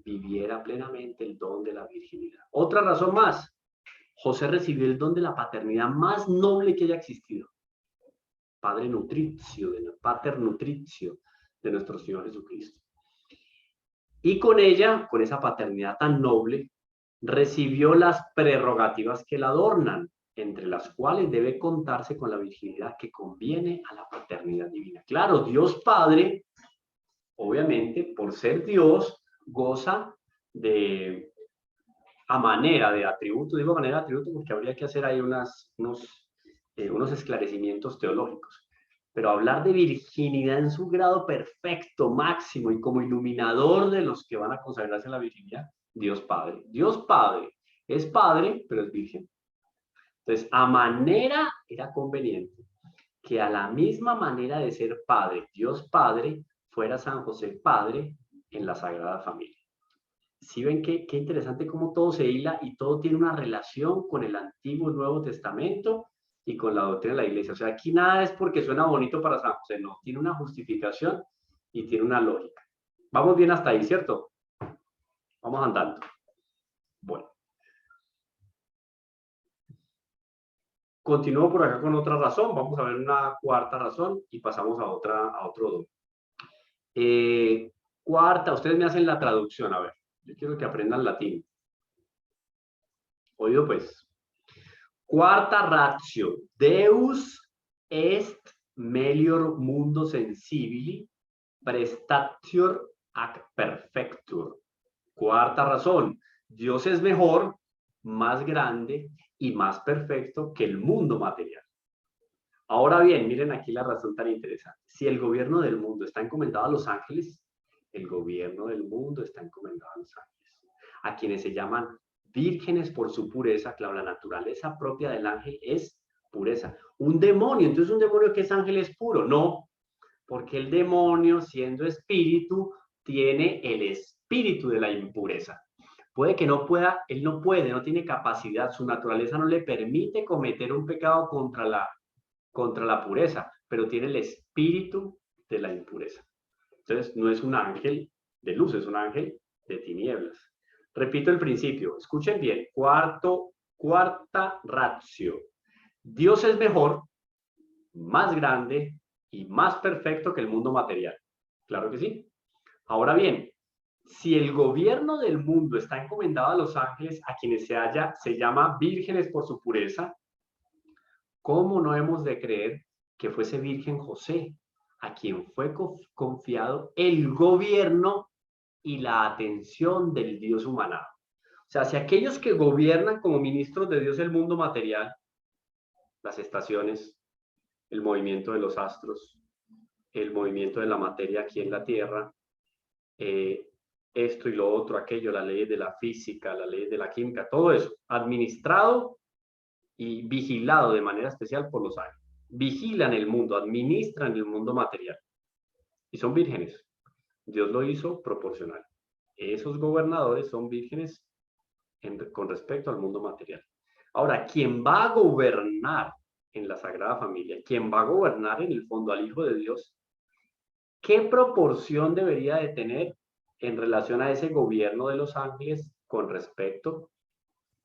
viviera plenamente el don de la virginidad. Otra razón más: José recibió el don de la paternidad más noble que haya existido. Pater nutritio de nuestro Señor Jesucristo. Y con ella, con esa paternidad tan noble, recibió las prerrogativas que la adornan, entre las cuales debe contarse con la virginidad que conviene a la paternidad divina. Claro, Dios Padre, obviamente, por ser Dios, goza de, a manera de atributo, digo manera de atributo porque habría que hacer ahí unos esclarecimientos teológicos. Pero hablar de virginidad en su grado perfecto, máximo, y como iluminador de los que van a consagrarse a la virginidad, Dios Padre. Dios Padre es Padre, pero es virgen. Entonces, a manera era conveniente que a la misma manera de ser Padre, Dios Padre, fuera San José Padre en la Sagrada Familia. ¿Sí ven qué interesante cómo todo se hila y todo tiene una relación con el Antiguo y Nuevo Testamento y con la doctrina de la Iglesia? O sea, aquí nada es porque suena bonito para San José, no, tiene una justificación y tiene una lógica. Vamos bien hasta ahí, ¿cierto? Vamos andando. Bueno. Continúo por acá con otra razón. Vamos a ver una cuarta razón y pasamos a otro don. Cuarta, ustedes me hacen la traducción, a ver. Yo quiero que aprendan latín. Oído pues. Cuarta ratio. Deus est melior mundo sensibili prestatior ac perfectur. Cuarta razón. Dios es mejor, más grande y más perfecto que el mundo material. Ahora bien, miren aquí la razón tan interesante. Si el gobierno del mundo está encomendado a los ángeles, el gobierno del mundo está encomendado a los ángeles, a quienes se llaman vírgenes por su pureza. Claro, la naturaleza propia del ángel es pureza. Un demonio, entonces un demonio que es ángel es puro. No, porque el demonio, siendo espíritu, tiene el espíritu de la impureza. Puede que no pueda, él no puede, no tiene capacidad, su naturaleza no le permite cometer un pecado contra la pureza, pero tiene el espíritu de la impureza. Entonces, no es un ángel de luz, es un ángel de tinieblas. Repito el principio, escuchen bien, cuarta ratio. Dios es mejor, más grande y más perfecto que el mundo material. Claro que sí. Ahora bien, si el gobierno del mundo está encomendado a los ángeles, a quienes se llama vírgenes por su pureza, ¿cómo no hemos de creer que fuese virgen José, a quien fue confiado el gobierno y la atención del Dios humanado? O sea, si aquellos que gobiernan como ministros de Dios el mundo material, las estaciones, el movimiento de los astros, el movimiento de la materia aquí en la Tierra, esto y lo otro, aquello, la ley de la física, la ley de la química, todo eso, administrado y vigilado de manera especial por los ángeles. Vigilan el mundo, administran el mundo material. Y son vírgenes. Dios lo hizo proporcional. Esos gobernadores son vírgenes con respecto al mundo material. Ahora, quien va a gobernar en la Sagrada Familia, quien va a gobernar en el fondo al Hijo de Dios, ¿qué proporción debería de tener en relación a ese gobierno de los ángeles con respecto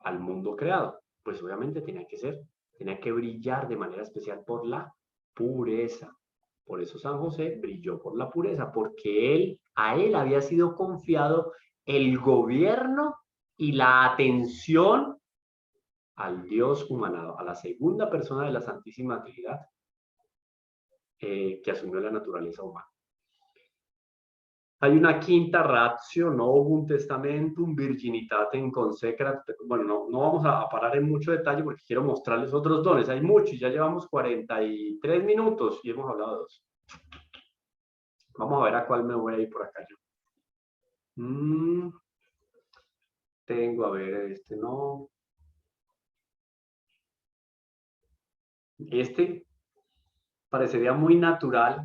al mundo creado? Pues obviamente tenía que brillar de manera especial por la pureza. Por eso San José brilló por la pureza, porque a él había sido confiado el gobierno y la atención al Dios humanado, a la segunda persona de la Santísima Trinidad, que asumió la naturaleza humana. Hay una quinta ratio, novum testamentum, virginitatem consecrat. Bueno, no vamos a parar en mucho detalle porque quiero mostrarles otros dones. Hay muchos, ya llevamos 43 minutos y hemos hablado de dos. Vamos a ver a cuál me voy a ir por acá yo. Tengo, a ver, este no. Este parecería muy natural,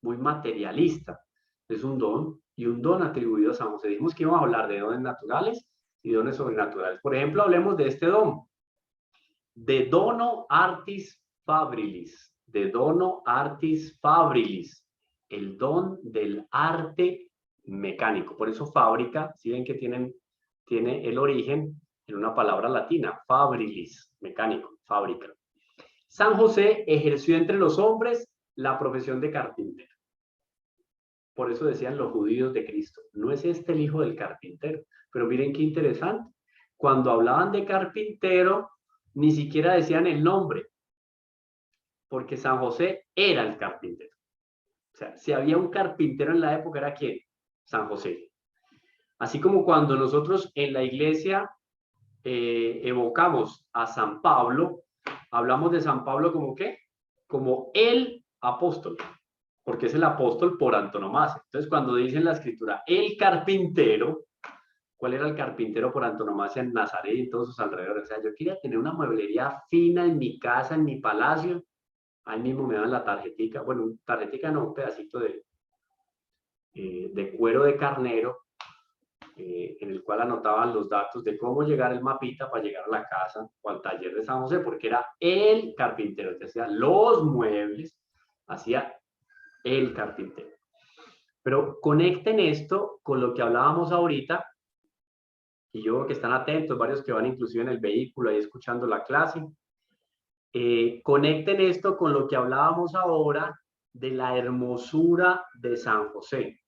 muy materialista. Es un don y un don atribuido a San José. Dijimos que íbamos a hablar de dones naturales y dones sobrenaturales. Por ejemplo, hablemos de este don. De dono artis fabrilis. De dono artis fabrilis. El don del arte mecánico. Por eso fábrica, si ven que tiene el origen en una palabra latina, fabrilis, mecánico, fábrica. San José ejerció entre los hombres la profesión de carpintero. Por eso decían los judíos de Cristo, no es este el hijo del carpintero. Pero miren qué interesante. Cuando hablaban de carpintero, ni siquiera decían el nombre, porque San José era el carpintero. O sea, si había un carpintero en la época, ¿era quién? San José. Así como cuando nosotros en la iglesia evocamos a San Pablo, hablamos de San Pablo como ¿qué? Como el apóstol, porque es el apóstol por antonomasia. Entonces, cuando dice en la escritura el carpintero, ¿cuál era el carpintero por antonomasia en Nazaret y en todos sus alrededores? O sea, yo quería tener una mueblería fina en mi casa, en mi palacio. Ahí mismo me dan la tarjetica, bueno, tarjetica no, un pedacito de cuero de carnero, en el cual anotaban los datos de cómo llegar el mapita para llegar a la casa o al taller de San José, porque era el carpintero que hacía los muebles, hacía el carpintero. Pero conecten esto con lo que hablábamos ahorita, y yo creo que están atentos, varios que van inclusive en el vehículo ahí escuchando la clase. Conecten esto con lo que hablábamos ahora de la hermosura de San José.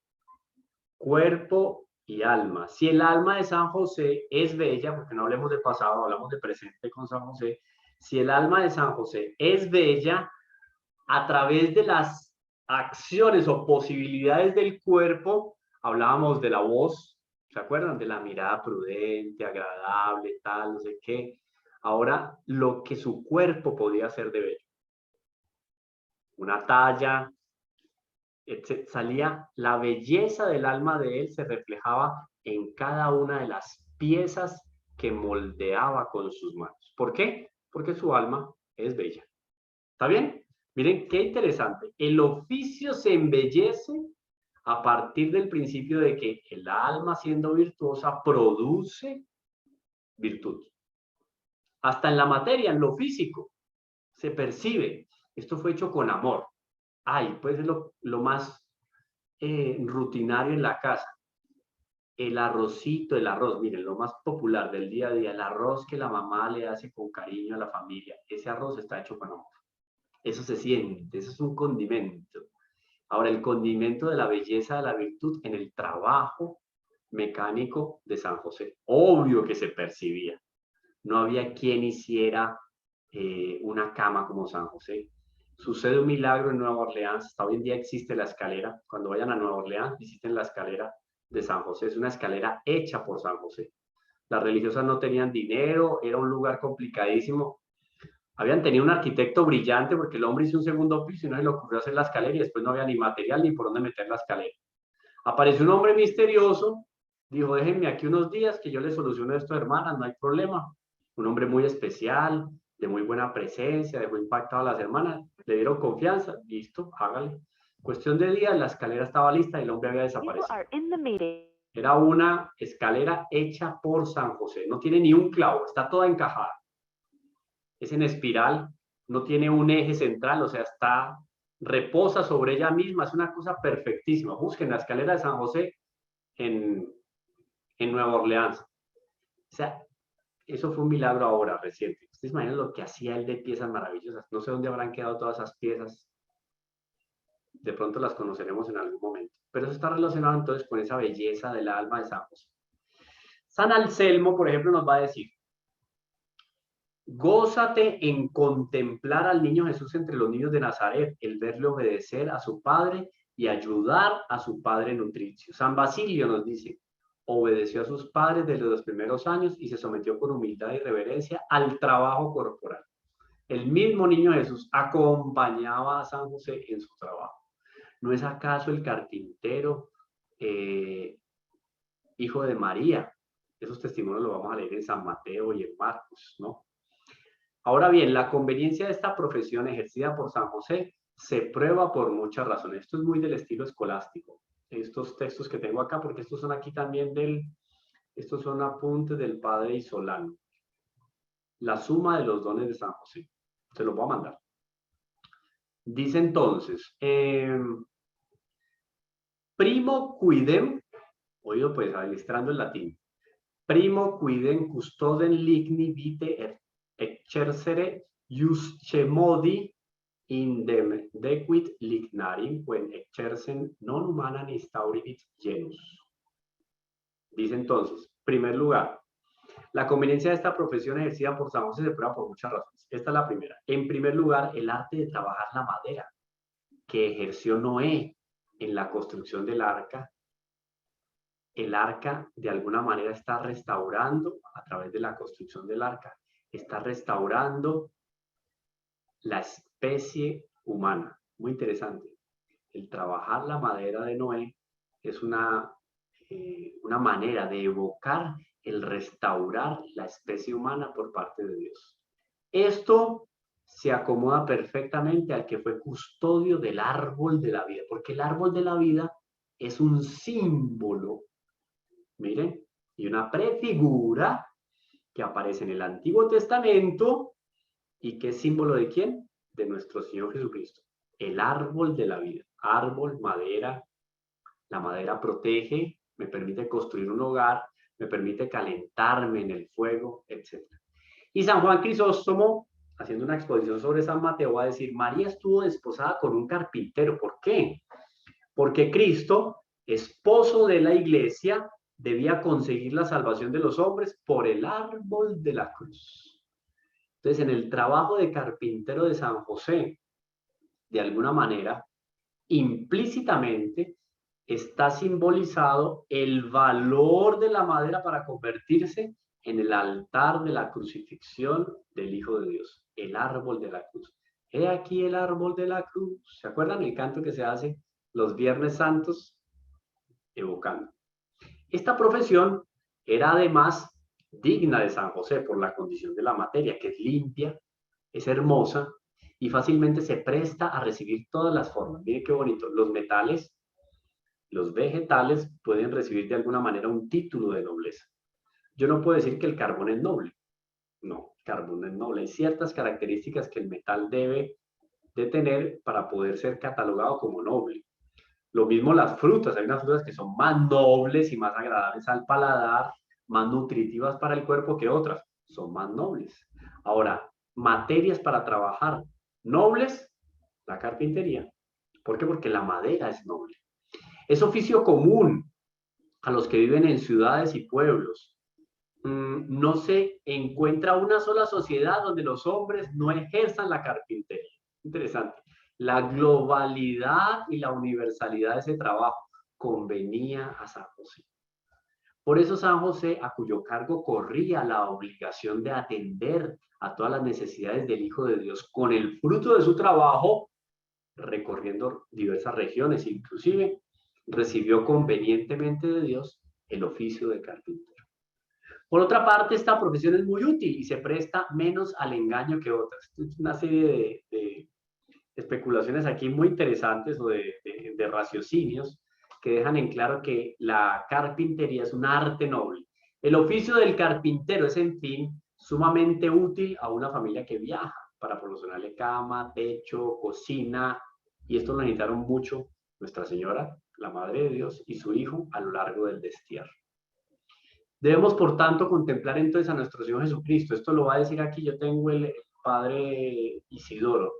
Cuerpo y alma. Si el alma de San José es bella, porque no hablemos de pasado, hablamos de presente con San José, si el alma de San José es bella, a través de las acciones o posibilidades del cuerpo, hablábamos de la voz, ¿se acuerdan? De la mirada prudente, agradable, tal, no sé qué. Ahora, lo que su cuerpo podía hacer de bello. Una talla, salía la belleza del alma de él, se reflejaba en cada una de las piezas que moldeaba con sus manos. ¿Por qué? Porque su alma es bella. ¿Está bien? Miren qué interesante. El oficio se embellece a partir del principio de que el alma siendo virtuosa produce virtud. Hasta en la materia, en lo físico, se percibe. Esto fue hecho con amor. Ay, pues es lo más rutinario en la casa. El arrocito, el arroz, miren, lo más popular del día a día, el arroz que la mamá le hace con cariño a la familia, ese arroz está hecho con amor. Eso se siente, eso es un condimento. Ahora, el condimento de la belleza de la virtud en el trabajo mecánico de San José. Obvio que se percibía. No había quien hiciera una cama como San José. Sucede un milagro en Nueva Orleans. Hasta hoy en día existe la escalera. Cuando vayan a Nueva Orleans, visiten la escalera de San José. Es una escalera hecha por San José. Las religiosas no tenían dinero, era un lugar complicadísimo. Habían tenido un arquitecto brillante porque el hombre hizo un segundo piso y no se le ocurrió hacer la escalera y después no había ni material ni por dónde meter la escalera. Apareció un hombre misterioso, dijo, déjenme aquí unos días que yo le soluciono esto, hermanas, no hay problema. Un hombre muy especial, de muy buena presencia, dejó impactado a las hermanas, le dieron confianza, listo, hágale. Cuestión de días, la escalera estaba lista y el hombre había desaparecido. Era una escalera hecha por San José, no tiene ni un clavo, está toda encajada. Es en espiral, no tiene un eje central, o sea, reposa sobre ella misma, es una cosa perfectísima. Busquen la escalera de San José en Nueva Orleans. O sea, eso fue un milagro ahora, reciente. Ustedes imaginan lo que hacía él de piezas maravillosas. No sé dónde habrán quedado todas esas piezas. De pronto las conoceremos en algún momento. Pero eso está relacionado entonces con esa belleza del alma de San José. San Anselmo, por ejemplo, nos va a decir, gózate en contemplar al niño Jesús entre los niños de Nazaret, el verle obedecer a su padre y ayudar a su padre nutricio. San Basilio nos dice, obedeció a sus padres desde los primeros años y se sometió con humildad y reverencia al trabajo corporal. El mismo niño Jesús acompañaba a San José en su trabajo. ¿No es acaso el carpintero hijo de María? Esos testimonios los vamos a leer en San Mateo y en Marcos, ¿no? Ahora bien, la conveniencia de esta profesión ejercida por San José se prueba por muchas razones. Esto es muy del estilo escolástico. Estos textos que tengo acá, porque estos son aquí también estos son apuntes del padre Isolano. La suma de los dones de San José. Se los voy a mandar. Dice entonces, primo quidem, oído pues, administrando el latín, primo quidem custoden ligni vitae exercere iusce modi indem dequit lignarim quem exercen non humanam instauribit genus. Dice entonces, primer lugar, la conveniencia de esta profesión ejercida por San José se prueba por muchas razones. Esta es la primera. En primer lugar, el arte de trabajar la madera que ejerció Noé en la construcción del arca. El arca de alguna manera está restaurando, a través de la construcción del arca, está restaurando la especie humana. Muy interesante. El trabajar la madera de Noé es una manera de evocar el restaurar la especie humana por parte de Dios. Esto se acomoda perfectamente al que fue custodio del árbol de la vida, porque el árbol de la vida es un símbolo, miren, y una prefigura que aparece en el Antiguo Testamento y que es símbolo de quién? De nuestro Señor Jesucristo. El árbol de la vida, árbol, madera, la madera protege, me permite construir un hogar, me permite calentarme en el fuego, etc. Y San Juan Crisóstomo, haciendo una exposición sobre San Mateo, va a decir, María estuvo desposada con un carpintero. ¿Por qué? Porque Cristo, esposo de la iglesia, debía conseguir la salvación de los hombres por el árbol de la cruz. Entonces, en el trabajo de carpintero de San José, de alguna manera, implícitamente, está simbolizado el valor de la madera para convertirse en el altar de la crucifixión del Hijo de Dios, el árbol de la cruz. He aquí el árbol de la cruz. ¿Se acuerdan el canto que se hace los Viernes Santos? Evocando. Esta profesión era además digna de San José por la condición de la materia, que es limpia, es hermosa y fácilmente se presta a recibir todas las formas. Miren qué bonito. Los metales Los vegetales pueden recibir de alguna manera un título de nobleza. Yo no puedo decir que el carbón es noble. No, el carbón no es noble. Hay ciertas características que el metal debe de tener para poder ser catalogado como noble. Lo mismo las frutas. Hay unas frutas que son más nobles y más agradables al paladar, más nutritivas para el cuerpo que otras. Son más nobles. Ahora, materias para trabajar nobles, la carpintería. ¿Por qué? Porque la madera es noble. Es oficio común a los que viven en ciudades y pueblos. No se encuentra una sola sociedad donde los hombres no ejerzan la carpintería. Interesante. La globalidad y la universalidad de ese trabajo convenía a San José. Por eso San José, a cuyo cargo corría la obligación de atender a todas las necesidades del Hijo de Dios con el fruto de su trabajo, recorriendo diversas regiones, inclusive recibió convenientemente de Dios el oficio de carpintero. Por otra parte, esta profesión es muy útil y se presta menos al engaño que otras. Es una serie de especulaciones aquí muy interesantes o de raciocinios que dejan en claro que la carpintería es un arte noble. El oficio del carpintero es, en fin, sumamente útil a una familia que viaja para proporcionarle cama, techo, cocina, y esto lo necesitaron mucho Nuestra Señora, la Madre de Dios, y su Hijo a lo largo del destierro. Debemos, por tanto, contemplar entonces a nuestro Señor Jesucristo. Esto lo va a decir aquí, yo tengo el Padre Isidoro.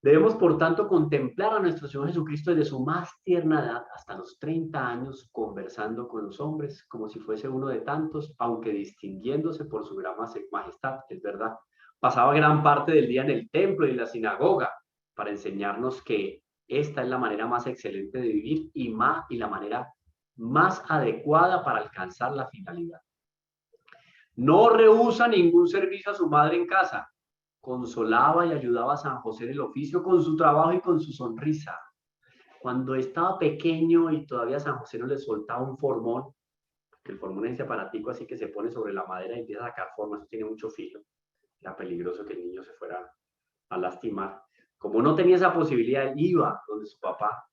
Debemos, por tanto, contemplar a nuestro Señor Jesucristo desde su más tierna edad hasta los 30 años, conversando con los hombres, como si fuese uno de tantos, aunque distinguiéndose por su gran majestad, es verdad. Pasaba gran parte del día en el templo y en la sinagoga para enseñarnos que esta es la manera más excelente de vivir y la manera más adecuada para alcanzar la finalidad. No rehúsa ningún servicio a su madre en casa. Consolaba y ayudaba a San José en el oficio con su trabajo y con su sonrisa. Cuando estaba pequeño y todavía San José no le soltaba un formón, que el formón es ese aparatico así que se pone sobre la madera y empieza a sacar forma, eso tiene mucho filo, era peligroso que el niño se fuera a lastimar. Como no tenía esa posibilidad, él iba donde su papá,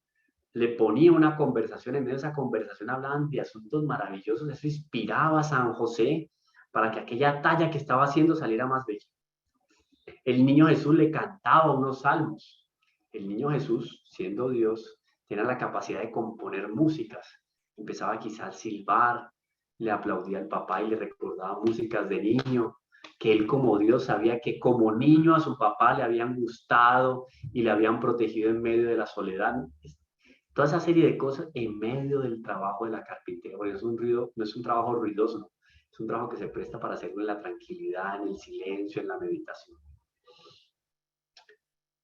le ponía una conversación, en medio de esa conversación hablaban de asuntos maravillosos, eso inspiraba a San José para que aquella talla que estaba haciendo saliera más bella. El niño Jesús le cantaba unos salmos. El niño Jesús, siendo Dios, tenía la capacidad de componer músicas. Empezaba quizás a silbar, le aplaudía al papá y le recordaba músicas de niño, que él como Dios sabía que como niño a su papá le habían gustado y le habían protegido en medio de la soledad. Toda esa serie de cosas en medio del trabajo de la carpintería. Porque no es un trabajo ruidoso, ¿no? Es un trabajo que se presta para hacerlo en la tranquilidad, en el silencio, en la meditación.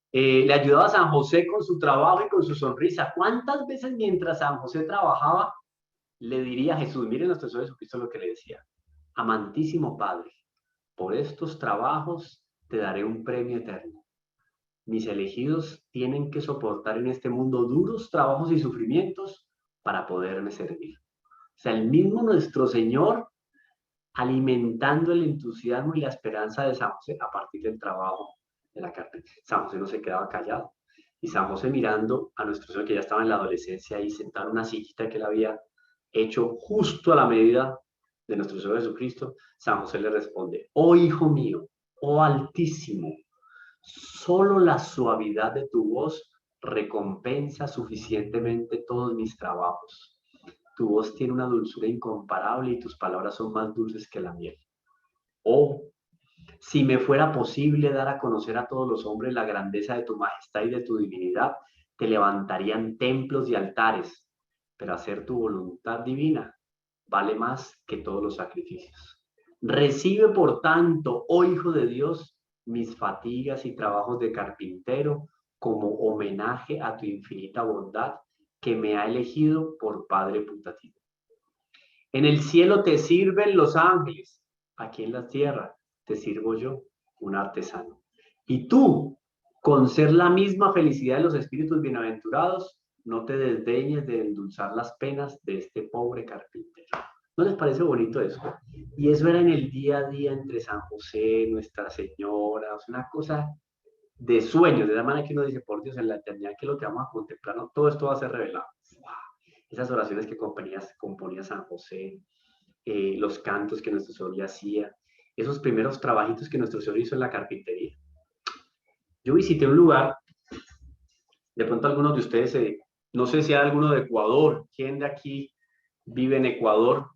Le ayudaba a San José con su trabajo y con su sonrisa. ¿Cuántas veces mientras San José trabajaba le diría a Jesús, miren nuestro Señor Jesucristo lo que le decía: amantísimo Padre, por estos trabajos te daré un premio eterno. Mis elegidos tienen que soportar en este mundo duros trabajos y sufrimientos para poderme servir. O sea, el mismo nuestro Señor alimentando el entusiasmo y la esperanza de San José a partir del trabajo de la carpintería. San José no se quedaba callado. Y San José, mirando a nuestro Señor, que ya estaba en la adolescencia y sentado en una sillita que él había hecho justo a la medida de nuestro Señor Jesucristo, San José le responde: oh hijo mío, oh Altísimo, solo la suavidad de tu voz recompensa suficientemente todos mis trabajos. Tu voz tiene una dulzura incomparable y tus palabras son más dulces que la miel. Oh, si me fuera posible dar a conocer a todos los hombres la grandeza de tu majestad y de tu divinidad, te levantarían templos y altares, pero hacer tu voluntad divina vale más que todos los sacrificios. Recibe, por tanto, oh Hijo de Dios, mis fatigas y trabajos de carpintero como homenaje a tu infinita bondad que me ha elegido por Padre putativo. En el cielo te sirven los ángeles, aquí en la tierra te sirvo yo, un artesano. Y tú, con ser la misma felicidad de los espíritus bienaventurados, no te desdeñes de endulzar las penas de este pobre carpintero. ¿No les parece bonito eso? Y eso era en el día a día entre San José, Nuestra Señora, o sea, una cosa de sueños, de la manera que uno dice, por Dios, en la eternidad, que es lo que vamos a contemplar, ¿no? Todo esto va a ser revelado. ¡Wow! esas oraciones que componía San José, los cantos que nuestro Señor ya hacía, esos primeros trabajitos que nuestro Señor hizo en la carpintería. Yo visité un lugar, de pronto algunos de ustedes, no sé si hay alguno de Ecuador, ¿quién de aquí vive en Ecuador?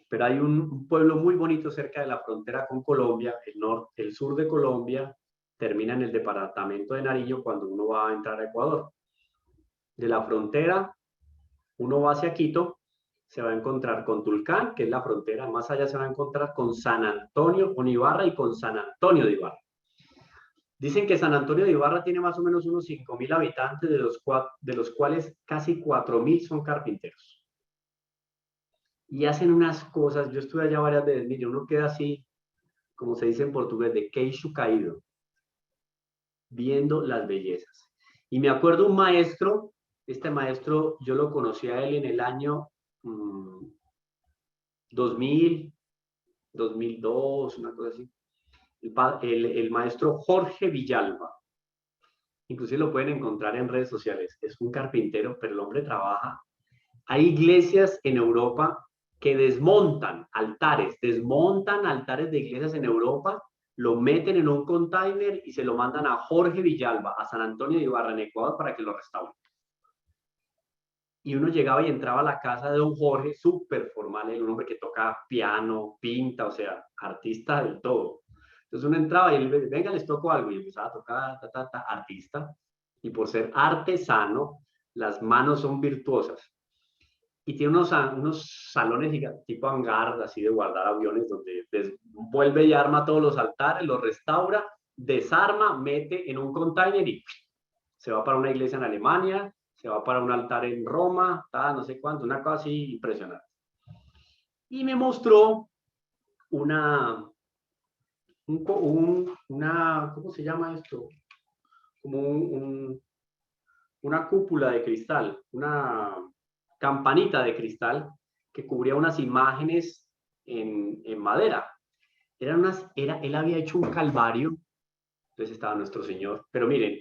Pero hay un pueblo muy bonito cerca de la frontera con Colombia, el sur de Colombia, termina en el departamento de Nariño cuando uno va a entrar a Ecuador. De la frontera, uno va hacia Quito, se va a encontrar con Tulcán, que es la frontera, más allá se va a encontrar con San Antonio, con Ibarra y con San Antonio de Ibarra. Dicen que San Antonio de Ibarra tiene más o menos unos 5.000 habitantes, de los cuales casi 4.000 son carpinteros. Y hacen unas cosas, yo estuve allá varias veces, mire, uno queda así, como se dice en portugués, de queixo caído, viendo las bellezas. Y me acuerdo un maestro, este maestro yo lo conocí a él en el año 2000, 2002, una cosa así. El maestro Jorge Villalba. Inclusive lo pueden encontrar en redes sociales. Es un carpintero, pero el hombre trabaja. Hay iglesias en Europa que desmontan altares de iglesias en Europa, lo meten en un container y se lo mandan a Jorge Villalba, a San Antonio de Ibarra, en Ecuador, para que lo restauren. Y uno llegaba y entraba a la casa de don Jorge, súper formal, un hombre que toca piano, pinta, o sea, artista del todo. Entonces uno entraba y él decía, venga, les toco algo, y empezaba a tocar, artista. Y por ser artesano, las manos son virtuosas. Y tiene unos salones tipo hangar, así de guardar aviones, donde vuelve y arma todos los altares, los restaura, desarma, mete en un container y se va para una iglesia en Alemania, se va para un altar en Roma, no sé cuánto, una cosa así impresionante. Y me mostró ¿cómo se llama esto? Como una cúpula de cristal, una campanita de cristal que cubría unas imágenes en madera. Él había hecho un calvario, entonces estaba nuestro Señor, pero miren,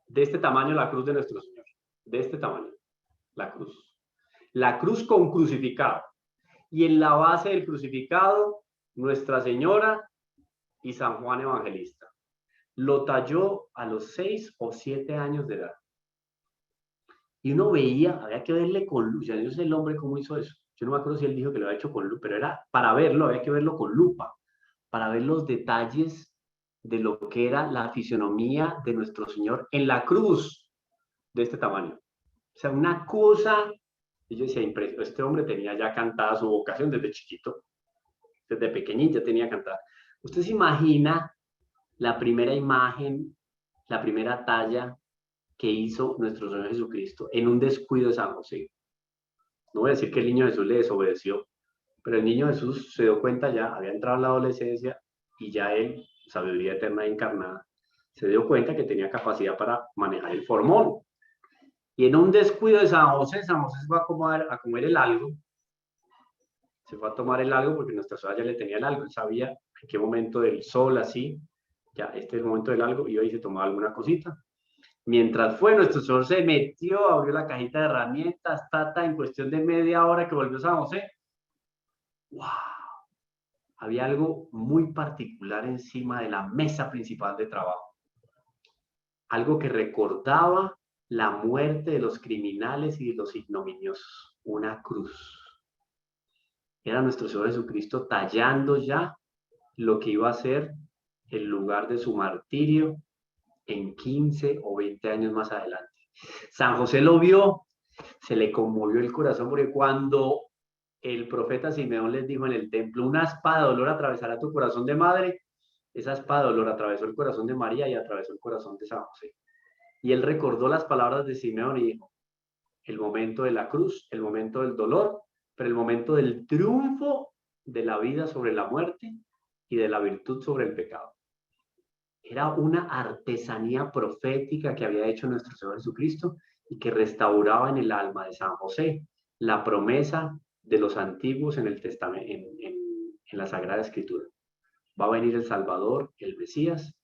de este tamaño la cruz de nuestro Señor, de este tamaño, la cruz con crucificado, y en la base del crucificado, Nuestra Señora y San Juan Evangelista. Lo talló a los 6 o 7 años de edad. Y uno veía, había que verle con luz, ya yo sé el hombre cómo hizo eso. Yo no me acuerdo si él dijo que lo había hecho con lupa, pero era para verlo, había que verlo con lupa, para ver los detalles de lo que era la fisionomía de nuestro Señor en la cruz de este tamaño. O sea, una cosa, y yo decía, este hombre tenía ya cantada su vocación desde chiquito, desde pequeñito ya tenía cantada. Usted se imagina la primera imagen, la primera talla que hizo nuestro Señor Jesucristo en un descuido de San José. No voy a decir que el niño Jesús le desobedeció, pero el niño Jesús se dio cuenta ya, había entrado en la adolescencia y ya él, sabiduría eterna encarnada, se dio cuenta que tenía capacidad para manejar el formón. Y en un descuido de San José se va a comer el algo, se fue a tomar el algo porque nuestra suegra ya le tenía el algo, él sabía en qué momento del sol así, ya este es el momento del algo, y hoy se tomaba alguna cosita. Mientras fue, nuestro Señor se metió, abrió la cajita de herramientas, en cuestión de media hora que volvió San José. ¡Wow! Había algo muy particular encima de la mesa principal de trabajo. Algo que recordaba la muerte de los criminales y de los ignominiosos. Una cruz. Era nuestro Señor Jesucristo tallando ya lo que iba a ser el lugar de su martirio en 15 o 20 años más adelante. San José lo vio, se le conmovió el corazón porque cuando el profeta Simeón les dijo en el templo, una espada de dolor atravesará tu corazón de madre, esa espada de dolor atravesó el corazón de María y atravesó el corazón de San José. Y él recordó las palabras de Simeón y dijo, el momento de la cruz, el momento del dolor, pero el momento del triunfo de la vida sobre la muerte y de la virtud sobre el pecado. Era una artesanía profética que había hecho nuestro Señor Jesucristo y que restauraba en el alma de San José la promesa de los antiguos en el testamento, en la Sagrada Escritura. Va a venir el Salvador, el Mesías,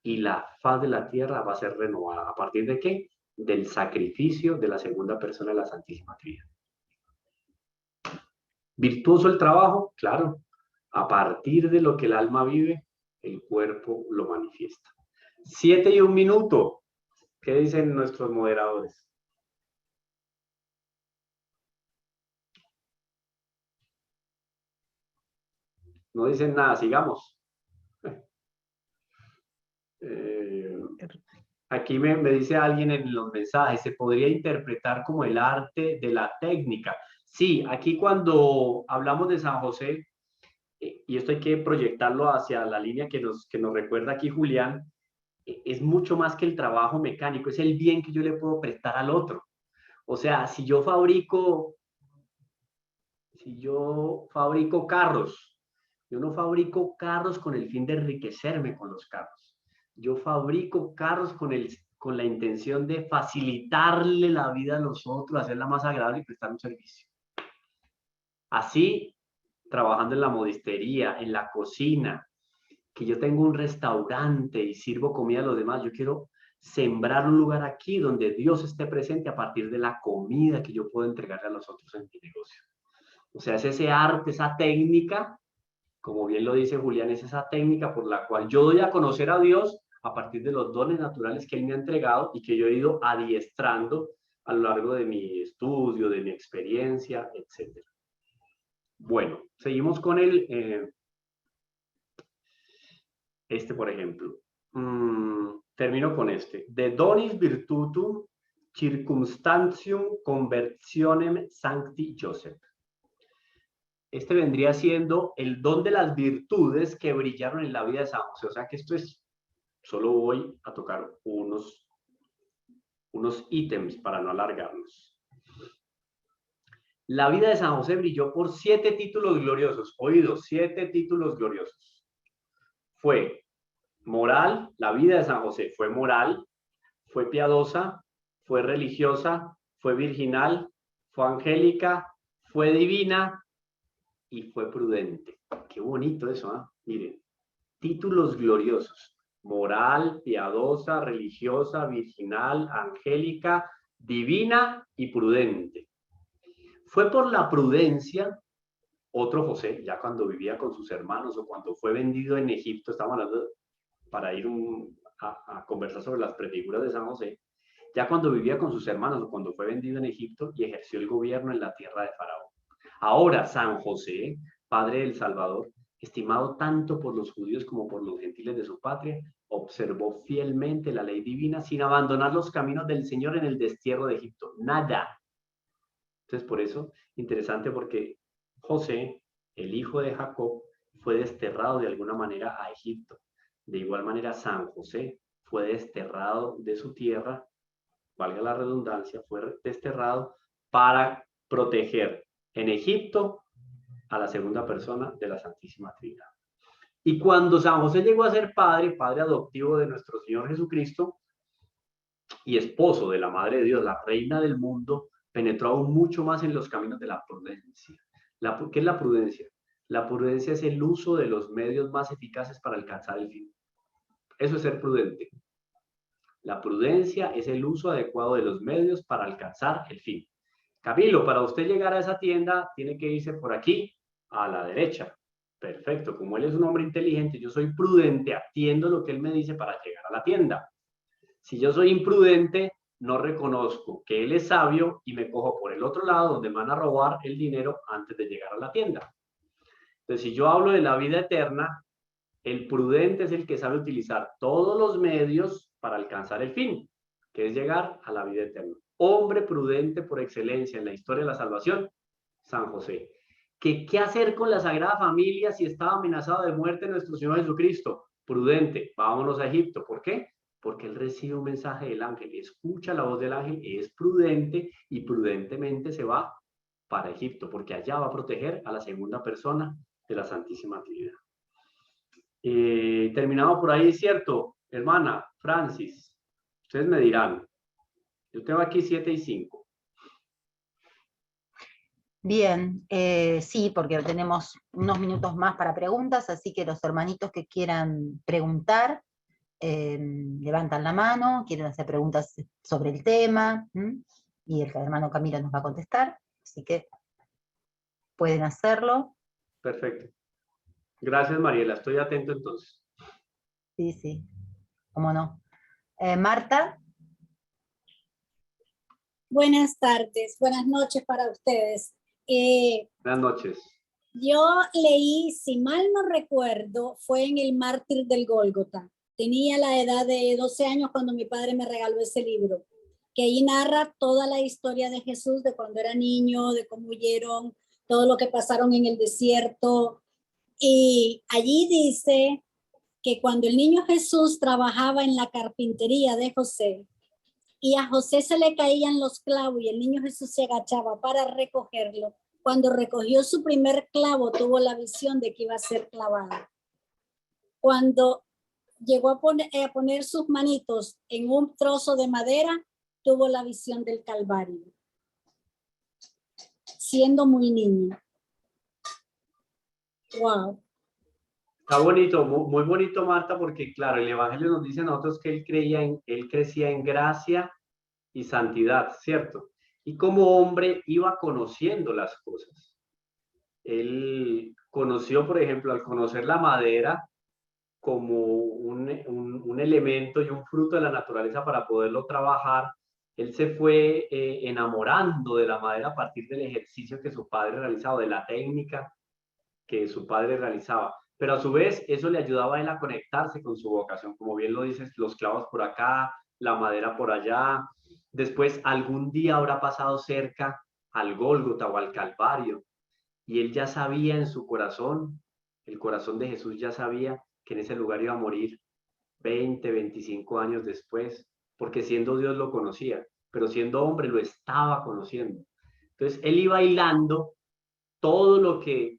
y la faz de la tierra va a ser renovada. ¿A partir de qué? Del sacrificio de la segunda persona de la Santísima Trinidad. ¿Virtuoso el trabajo? Claro. A partir de lo que el alma vive, el cuerpo lo manifiesta. 7:01. ¿Qué dicen nuestros moderadores? No dicen nada, sigamos. Aquí me dice alguien en los mensajes, se podría interpretar como el arte de la técnica. Sí, aquí cuando hablamos de San José, y esto hay que proyectarlo hacia la línea que nos recuerda aquí Julián, es mucho más que el trabajo mecánico, es el bien que yo le puedo prestar al otro. O sea, si yo fabrico carros, yo no fabrico carros con el fin de enriquecerme con los carros. Yo fabrico carros con la intención de facilitarle la vida a los otros, hacerla más agradable y prestar un servicio. Así, trabajando en la modistería, en la cocina, que yo tengo un restaurante y sirvo comida a los demás, yo quiero sembrar un lugar aquí donde Dios esté presente a partir de la comida que yo puedo entregarle a los otros en mi negocio. O sea, es ese arte, esa técnica, como bien lo dice Julián, es esa técnica por la cual yo doy a conocer a Dios a partir de los dones naturales que Él me ha entregado y que yo he ido adiestrando a lo largo de mi estudio, de mi experiencia, etc. Bueno, seguimos con por ejemplo. Termino con este. De donis virtutum circumstantium conversionem sancti Joseph. Este vendría siendo el don de las virtudes que brillaron en la vida de San José. O sea que solo voy a tocar unos ítems para no alargarnos. La vida de San José brilló por 7 títulos gloriosos. Oídos, 7 títulos gloriosos. Fue moral, la vida de San José fue moral, fue piadosa, fue religiosa, fue virginal, fue angélica, fue divina y fue prudente. Qué bonito eso, ¿eh? Miren, títulos gloriosos: moral, piadosa, religiosa, virginal, angélica, divina y prudente. Fue por la prudencia, otro José, ya cuando vivía con sus hermanos o cuando fue vendido en Egipto, estamos hablando para ir a conversar sobre las prefiguras de San José, ya cuando vivía con sus hermanos o cuando fue vendido en Egipto y ejerció el gobierno en la tierra de Faraón. Ahora San José, padre del Salvador, estimado tanto por los judíos como por los gentiles de su patria, observó fielmente la ley divina sin abandonar los caminos del Señor en el destierro de Egipto. Nada. Entonces, por eso, interesante porque José, el hijo de Jacob, fue desterrado de alguna manera a Egipto. De igual manera, San José fue desterrado de su tierra, valga la redundancia, fue desterrado para proteger en Egipto a la segunda persona de la Santísima Trinidad. Y cuando San José llegó a ser padre adoptivo de nuestro Señor Jesucristo y esposo de la Madre de Dios, la Reina del mundo, penetró aún mucho más en los caminos de la prudencia. ¿Qué es la prudencia? La prudencia es el uso de los medios más eficaces para alcanzar el fin. Eso es ser prudente. La prudencia es el uso adecuado de los medios para alcanzar el fin. Camilo, para usted llegar a esa tienda, tiene que irse por aquí, a la derecha. Perfecto, como él es un hombre inteligente, yo soy prudente, atiendo lo que él me dice para llegar a la tienda. Si yo soy imprudente, no reconozco que él es sabio y me cojo por el otro lado donde me van a robar el dinero antes de llegar a la tienda. Entonces, si yo hablo de la vida eterna, el prudente es el que sabe utilizar todos los medios para alcanzar el fin, que es llegar a la vida eterna. Hombre prudente por excelencia en la historia de la salvación, San José. ¿Qué hacer con la Sagrada Familia si estaba amenazado de muerte nuestro Señor Jesucristo? Prudente, vámonos a Egipto. ¿Por qué? Porque él recibe un mensaje del ángel, escucha la voz del ángel, es prudente y prudentemente se va para Egipto, porque allá va a proteger a la segunda persona de la Santísima Trinidad. Terminamos por ahí, ¿cierto? Hermana Francis, ustedes me dirán. Yo tengo aquí 7:05. Bien, sí, porque tenemos unos minutos más para preguntas, así que los hermanitos que quieran preguntar, levantan la mano, quieren hacer preguntas sobre el tema, y el hermano Camilo nos va a contestar, así que pueden hacerlo. Perfecto. Gracias, Mariela. Estoy atento entonces. Sí, sí, cómo no. Marta, Buenas tardes, buenas noches para ustedes. Buenas noches. Yo leí, si mal no recuerdo, fue en El Mártir del Gólgota. Tenía la edad de 12 años cuando mi padre me regaló ese libro, que ahí narra toda la historia de Jesús, de cuando era niño, de cómo huyeron, todo lo que pasaron en el desierto. Y allí dice que cuando el niño Jesús trabajaba en la carpintería de José, y a José se le caían los clavos y el niño Jesús se agachaba para recogerlo. Cuando recogió su primer clavo, tuvo la visión de que iba a ser clavado. Cuando llegó a poner sus manitos en un trozo de madera, tuvo la visión del Calvario, siendo muy niño. Wow. Está bonito, muy bonito, Marta, porque claro, el Evangelio nos dice a nosotros que él crecía en gracia y santidad, ¿cierto? Y como hombre iba conociendo las cosas. Él conoció, por ejemplo, al conocer la madera como un elemento y un fruto de la naturaleza para poderlo trabajar, él se fue enamorando de la madera a partir del ejercicio que su padre realizaba, de la técnica que su padre realizaba. Pero a su vez eso le ayudaba a él a conectarse con su vocación, como bien lo dices, los clavos por acá, la madera por allá. Después algún día habrá pasado cerca al Gólgota o al Calvario y él ya sabía en su corazón, el corazón de Jesús ya sabía que en ese lugar iba a morir 20, 25 años después, porque siendo Dios lo conocía, pero siendo hombre lo estaba conociendo. Entonces él iba hilando todo lo que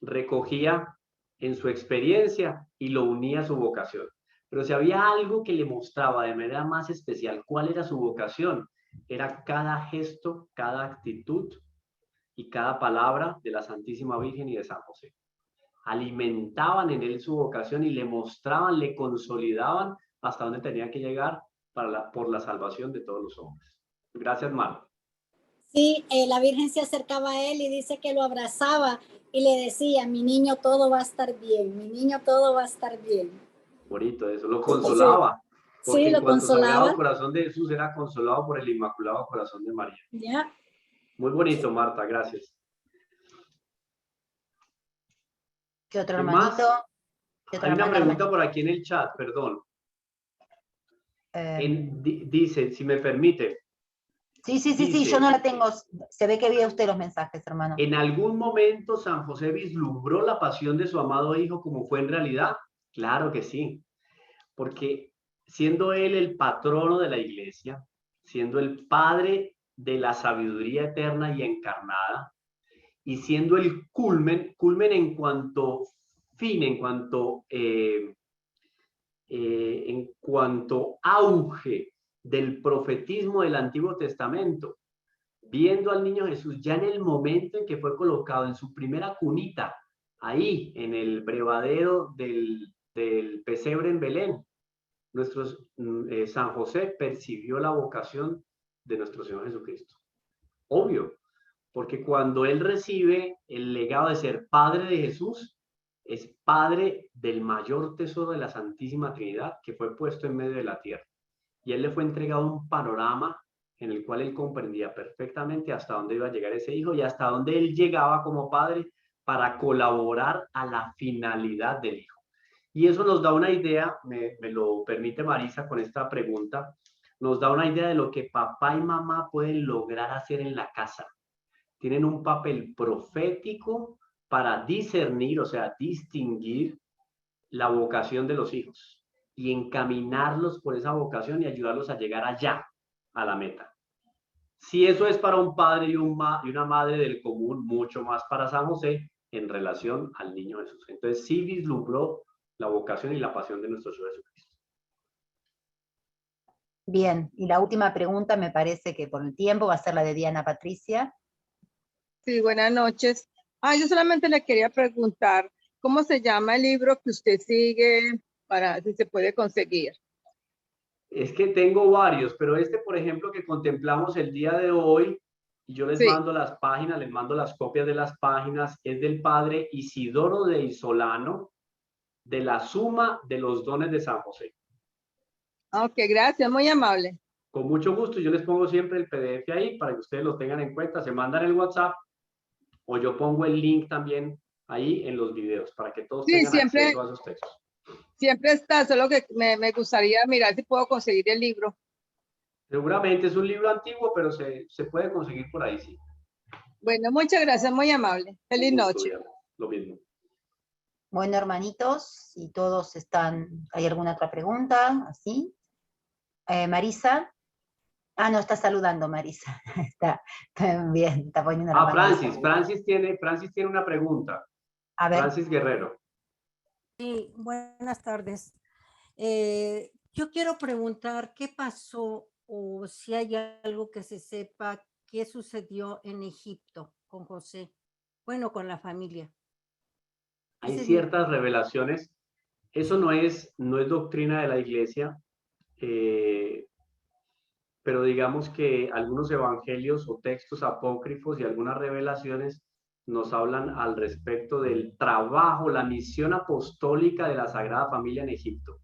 recogía en su experiencia y lo unía a su vocación. Pero si había algo que le mostraba de manera más especial cuál era su vocación, era cada gesto, cada actitud y cada palabra de la Santísima Virgen y de San José. Alimentaban en él su vocación y le mostraban, le consolidaban hasta donde tenía que llegar por la salvación de todos los hombres. Gracias, Marta. Sí, la Virgen se acercaba a él y dice que lo abrazaba y le decía, mi niño, todo va a estar bien, mi niño, todo va a estar bien. Bonito eso, lo consolaba. Porque Sí, en lo cuanto Sagrado consolaba. Corazón de Jesús era consolado por el Inmaculado Corazón de María. Ya. Muy bonito, Marta, gracias. ¿qué otro ¿Qué hermanito? más? ¿Qué otra Hay una hermana, pregunta hermanito? por aquí en el chat, perdón. Eh, Dice, si me permite, sí, yo dice, no la tengo. Se ve que vio usted los mensajes, hermano. ¿en algún momento San José vislumbró la pasión de su amado hijo como fue en realidad? Claro que sí, porque siendo él el patrono de la iglesia, siendo el padre de la sabiduría eterna y encarnada, y siendo el culmen en cuanto fin, en cuanto auge del profetismo del Antiguo Testamento, viendo al niño Jesús ya en el momento en que fue colocado en su primera cunita, ahí en el brevadero del pesebre en Belén, San José percibió la vocación de nuestro Señor Jesucristo. Obvio, porque cuando él recibe el legado de ser padre de Jesús, es padre del mayor tesoro de la Santísima Trinidad que fue puesto en medio de la tierra. Y él le fue entregado un panorama en el cual él comprendía perfectamente hasta dónde iba a llegar ese hijo y hasta dónde él llegaba como padre para colaborar a la finalidad del hijo. Y eso nos da una idea, me lo permite Marisa con esta pregunta, nos da una idea de lo que papá y mamá pueden lograr hacer en la casa. Tienen un papel profético para discernir, o sea, distinguir la vocación de los hijos y encaminarlos por esa vocación y ayudarlos a llegar allá, a la meta. Si eso es para un padre y una madre del común, mucho más para San José en relación al niño Jesús. Entonces sí vislumbró la vocación y la pasión de nuestro Señor Jesucristo. Bien, y la última pregunta me parece que por el tiempo va a ser la de Diana Patricia. Sí, buenas noches. Yo solamente le quería preguntar, ¿cómo se llama el libro que usted sigue para si se puede conseguir? Es que tengo varios, pero este, por ejemplo, que contemplamos el día de hoy, y yo les Sí. mando las páginas, les mando las copias de las páginas. Es del padre Isidoro de Isolano, de la Suma de los Dones de San José. Ok, gracias, muy amable. Con mucho gusto, yo les pongo siempre el PDF ahí para que ustedes lo tengan en cuenta. Se mandan el WhatsApp o yo pongo el link también ahí en los videos para que todos Sí, tengan siempre, acceso a esos textos. siempre está, solo que me gustaría mirar si puedo conseguir el libro. Seguramente es un libro antiguo, pero se puede conseguir por ahí, sí. Bueno, muchas gracias, muy amable. Feliz Un gusto, noche. Diana. Lo mismo. Bueno, hermanitos, si todos están, ¿hay alguna otra pregunta? ¿Así? Marisa. Ah, no, está saludando Marisa. Está bien, está poniendo la Ah, mano. Francis tiene una pregunta. A ver. Francis Guerrero. Sí, buenas tardes. Yo quiero preguntar qué pasó o si hay algo que se sepa qué sucedió en Egipto con José, bueno, con la familia. Hay Ese es ciertas revelaciones. Eso no es doctrina de la iglesia, pero digamos que algunos evangelios o textos apócrifos y algunas revelaciones nos hablan al respecto del trabajo, la misión apostólica de la Sagrada Familia en Egipto.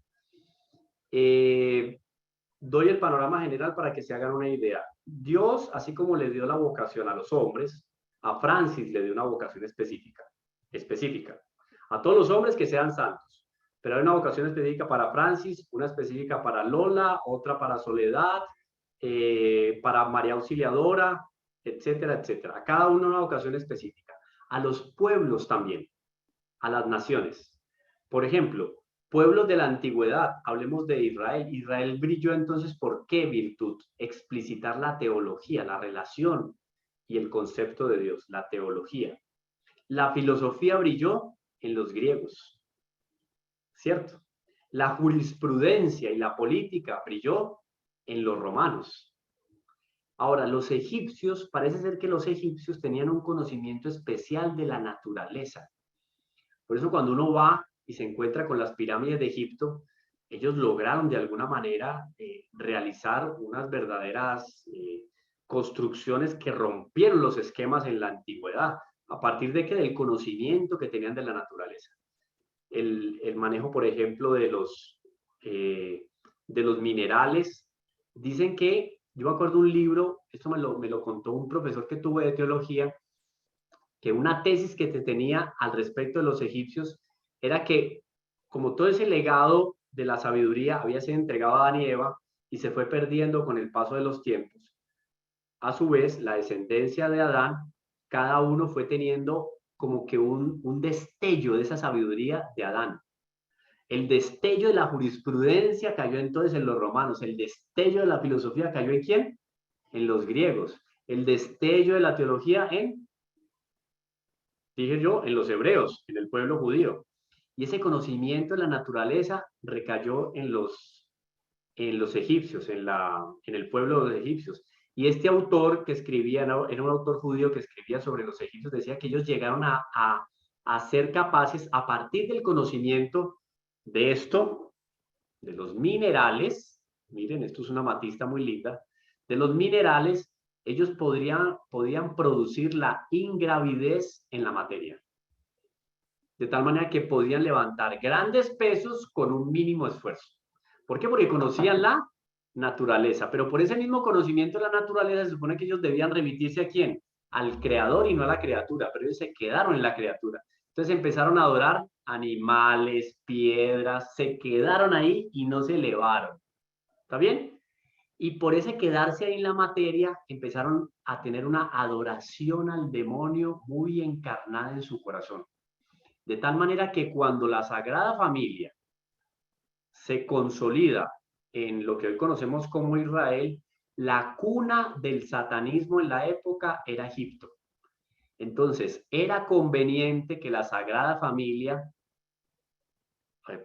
Doy el panorama general para que se hagan una idea. Dios, así como le dio la vocación a los hombres, a Francis le dio una vocación específica. A todos los hombres que sean santos. Pero hay una vocación específica para Francis, una específica para Lola, otra para Soledad, para María Auxiliadora, etcétera, etcétera. A cada uno una vocación específica. A los pueblos también, a las naciones. Por ejemplo, pueblos de la antigüedad, hablemos de Israel. Israel brilló entonces, ¿por qué virtud? Explicitar la teología, la relación y el concepto de Dios, la teología. La filosofía brilló en los griegos, ¿cierto? La jurisprudencia y la política brilló en los romanos. Ahora, los egipcios, parece ser que los egipcios tenían un conocimiento especial de la naturaleza. Por eso cuando uno va y se encuentra con las pirámides de Egipto, ellos lograron de alguna manera realizar unas verdaderas construcciones que rompieron los esquemas en la antigüedad, a partir de que del conocimiento que tenían de la naturaleza. El manejo, por ejemplo, de los minerales. Dicen que, yo me acuerdo de un libro, esto me lo contó un profesor que tuve de teología, que una tesis que tenía al respecto de los egipcios era que como todo ese legado de la sabiduría había sido entregado a Adán y Eva y se fue perdiendo con el paso de los tiempos, a su vez la descendencia de Adán, cada uno fue teniendo como que un destello de esa sabiduría de Adán. El destello de la jurisprudencia cayó entonces en los romanos, el destello de la filosofía cayó ¿en quién? En los griegos, el destello de la teología dije yo, en los hebreos, en el pueblo judío. Y ese conocimiento de la naturaleza recayó en los egipcios, en el pueblo de los egipcios. Y este autor que escribía, era un autor judío que escribía sobre los egipcios, decía que ellos llegaron a ser capaces, a partir del conocimiento de esto, de los minerales, miren, esto es una matista muy linda, de los minerales, ellos podían producir la ingravidez en la materia. De tal manera que podían levantar grandes pesos con un mínimo esfuerzo. ¿Por qué? Porque conocían la naturaleza, pero por ese mismo conocimiento de la naturaleza se supone que ellos debían remitirse ¿a quién? Al creador y no a la criatura, pero ellos se quedaron en la criatura. Entonces empezaron a adorar animales, piedras, se quedaron ahí y no se elevaron. ¿Está bien? Y por ese quedarse ahí en la materia, empezaron a tener una adoración al demonio muy encarnada en su corazón. De tal manera que cuando la Sagrada Familia se consolida en lo que hoy conocemos como Israel, la cuna del satanismo en la época era Egipto. Entonces, era conveniente que la Sagrada Familia,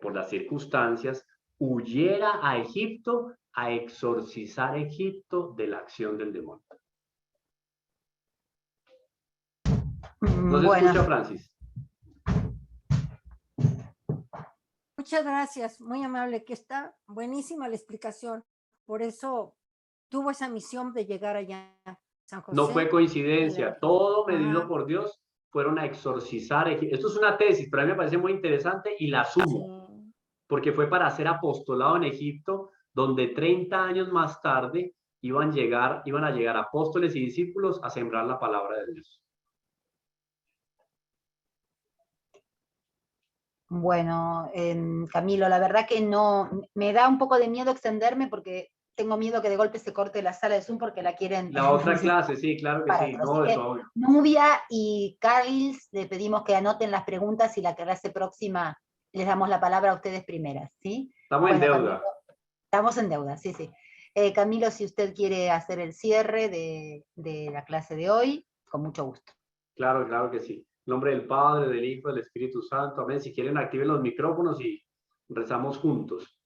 por las circunstancias, huyera a Egipto a exorcizar Egipto de la acción del demonio. ¿No se escucha, Francis? Muchas gracias, muy amable, que está buenísima la explicación. Por eso tuvo esa misión de llegar allá. San José. No fue coincidencia, todo medido Ajá. por Dios, fueron a exorcizar. Esto es una tesis, pero a mí me parece muy interesante y la asumo, Sí. porque fue para hacer apostolado en Egipto, donde 30 años más tarde iban a llegar apóstoles y discípulos a sembrar la palabra de Dios. Bueno, Camilo, la verdad que no, me da un poco de miedo extenderme porque tengo miedo que de golpe se corte la sala de Zoom porque la quieren La otra necesitan clase, sí, claro que para sí, otro. no, Así que eso obvio. Nubia y Carls le pedimos que anoten las preguntas y la clase próxima les damos la palabra a ustedes primeras, ¿sí? Estamos en Bueno, deuda. Camilo, estamos en deuda, sí, sí. Camilo, si usted quiere hacer el cierre de la clase de hoy, con mucho gusto. Claro, claro que sí. En nombre del Padre, del Hijo, del Espíritu Santo. Amén. Si quieren, activen los micrófonos y rezamos juntos.